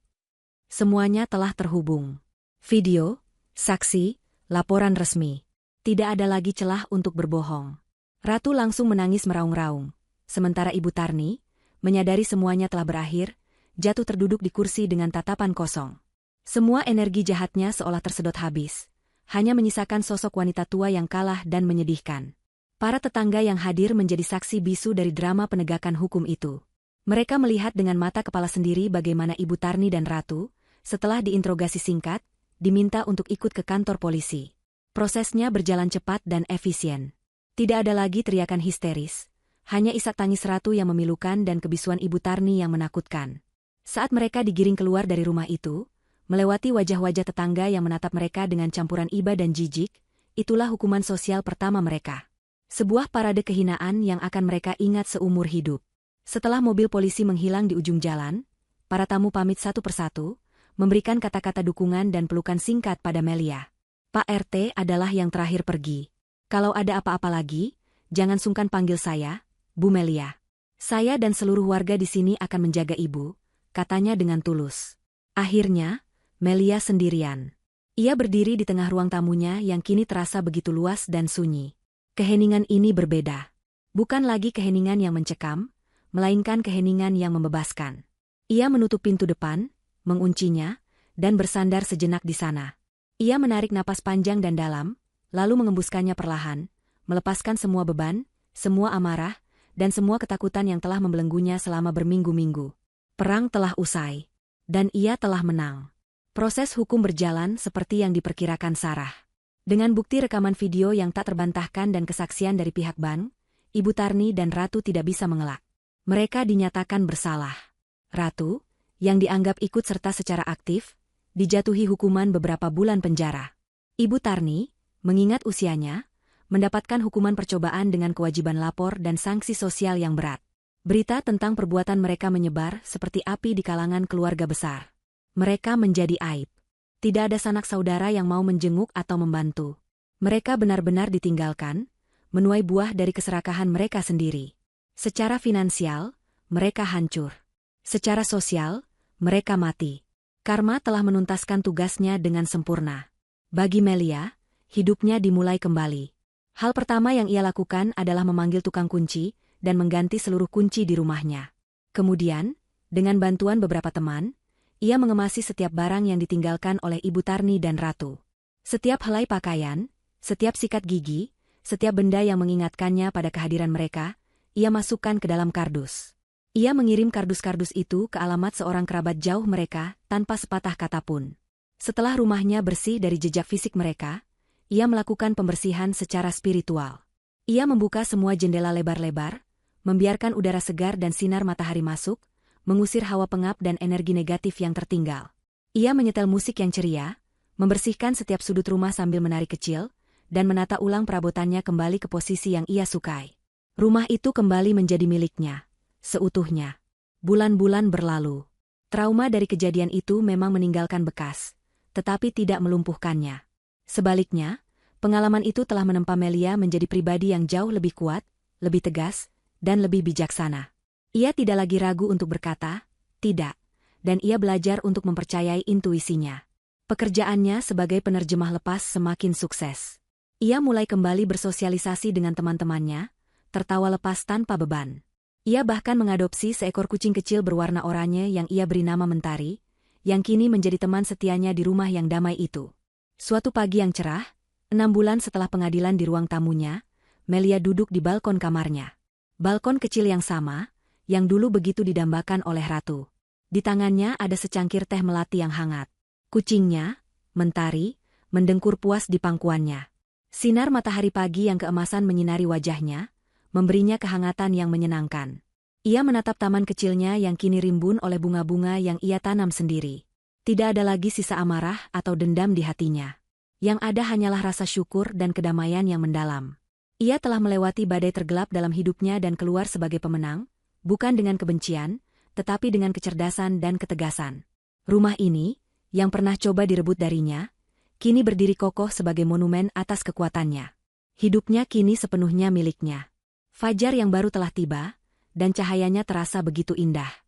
Semuanya telah terhubung. Video, saksi, laporan resmi. Tidak ada lagi celah untuk berbohong." Ratu langsung menangis meraung-raung, sementara Ibu Tarni, menyadari semuanya telah berakhir, jatuh terduduk di kursi dengan tatapan kosong. Semua energi jahatnya seolah tersedot habis, hanya menyisakan sosok wanita tua yang kalah dan menyedihkan. Para tetangga yang hadir menjadi saksi bisu dari drama penegakan hukum itu. Mereka melihat dengan mata kepala sendiri bagaimana Ibu Tarni dan Ratu, setelah diinterogasi singkat, diminta untuk ikut ke kantor polisi. Prosesnya berjalan cepat dan efisien. Tidak ada lagi teriakan histeris, hanya isak tangis Ratu yang memilukan dan kebisuan Ibu Tarni yang menakutkan. Saat mereka digiring keluar dari rumah itu, melewati wajah-wajah tetangga yang menatap mereka dengan campuran iba dan jijik, itulah hukuman sosial pertama mereka. Sebuah parade kehinaan yang akan mereka ingat seumur hidup. Setelah mobil polisi menghilang di ujung jalan, para tamu pamit satu persatu, memberikan kata-kata dukungan dan pelukan singkat pada Melia. Pak RT adalah yang terakhir pergi. Kalau ada apa-apa lagi, jangan sungkan panggil saya, Bu Melia. Saya dan seluruh warga di sini akan menjaga Ibu, katanya dengan tulus. Akhirnya, Melia sendirian. Ia berdiri di tengah ruang tamunya yang kini terasa begitu luas dan sunyi. Keheningan ini berbeda. Bukan lagi keheningan yang mencekam, melainkan keheningan yang membebaskan. Ia menutup pintu depan, menguncinya, dan bersandar sejenak di sana. Ia menarik napas panjang dan dalam, lalu mengembuskannya perlahan, melepaskan semua beban, semua amarah, dan semua ketakutan yang telah membelenggunya selama berminggu-minggu. Perang telah usai, dan ia telah menang. Proses hukum berjalan seperti yang diperkirakan Sarah. Dengan bukti rekaman video yang tak terbantahkan dan kesaksian dari pihak Ban, Ibu Tarni dan Ratu tidak bisa mengelak. Mereka dinyatakan bersalah. Ratu, yang dianggap ikut serta secara aktif, dijatuhi hukuman beberapa bulan penjara. Ibu Tarni, mengingat usianya, mendapatkan hukuman percobaan dengan kewajiban lapor dan sanksi sosial yang berat. Berita tentang perbuatan mereka menyebar seperti api di kalangan keluarga besar. Mereka menjadi aib. Tidak ada sanak saudara yang mau menjenguk atau membantu. Mereka benar-benar ditinggalkan, menuai buah dari keserakahan mereka sendiri. Secara finansial, mereka hancur. Secara sosial, mereka mati. Karma telah menuntaskan tugasnya dengan sempurna. Bagi Melia, hidupnya dimulai kembali. Hal pertama yang ia lakukan adalah memanggil tukang kunci dan mengganti seluruh kunci di rumahnya. Kemudian, dengan bantuan beberapa teman, ia mengemasi setiap barang yang ditinggalkan oleh Ibu Tarni dan Ratu. Setiap helai pakaian, setiap sikat gigi, setiap benda yang mengingatkannya pada kehadiran mereka, ia masukkan ke dalam kardus. Ia mengirim kardus-kardus itu ke alamat seorang kerabat jauh mereka tanpa sepatah kata pun. Setelah rumahnya bersih dari jejak fisik mereka, ia melakukan pembersihan secara spiritual. Ia membuka semua jendela lebar-lebar, membiarkan udara segar dan sinar matahari masuk, mengusir hawa pengap dan energi negatif yang tertinggal. Ia menyetel musik yang ceria, membersihkan setiap sudut rumah sambil menari kecil, dan menata ulang perabotannya kembali ke posisi yang ia sukai. Rumah itu kembali menjadi miliknya, seutuhnya. Bulan-bulan berlalu. Trauma dari kejadian itu memang meninggalkan bekas, tetapi tidak melumpuhkannya. Sebaliknya, pengalaman itu telah menempa Melia menjadi pribadi yang jauh lebih kuat, lebih tegas, dan lebih bijaksana. Ia tidak lagi ragu untuk berkata, tidak, dan ia belajar untuk mempercayai intuisinya. Pekerjaannya sebagai penerjemah lepas semakin sukses. Ia mulai kembali bersosialisasi dengan teman-temannya, tertawa lepas tanpa beban. Ia bahkan mengadopsi seekor kucing kecil berwarna oranye yang ia beri nama Mentari, yang kini menjadi teman setianya di rumah yang damai itu. Suatu pagi yang cerah, 6 bulan setelah pengadilan di ruang tamunya, Melia duduk di balkon kamarnya. Balkon kecil yang sama, yang dulu begitu didambakan oleh Ratu. Di tangannya ada secangkir teh melati yang hangat. Kucingnya, Mentari, mendengkur puas di pangkuannya. Sinar matahari pagi yang keemasan menyinari wajahnya, memberinya kehangatan yang menyenangkan. Ia menatap taman kecilnya yang kini rimbun oleh bunga-bunga yang ia tanam sendiri. Tidak ada lagi sisa amarah atau dendam di hatinya. Yang ada hanyalah rasa syukur dan kedamaian yang mendalam. Ia telah melewati badai tergelap dalam hidupnya dan keluar sebagai pemenang, bukan dengan kebencian, tetapi dengan kecerdasan dan ketegasan. Rumah ini, yang pernah coba direbut darinya, kini berdiri kokoh sebagai monumen atas kekuatannya. Hidupnya kini sepenuhnya miliknya. Fajar yang baru telah tiba, dan cahayanya terasa begitu indah.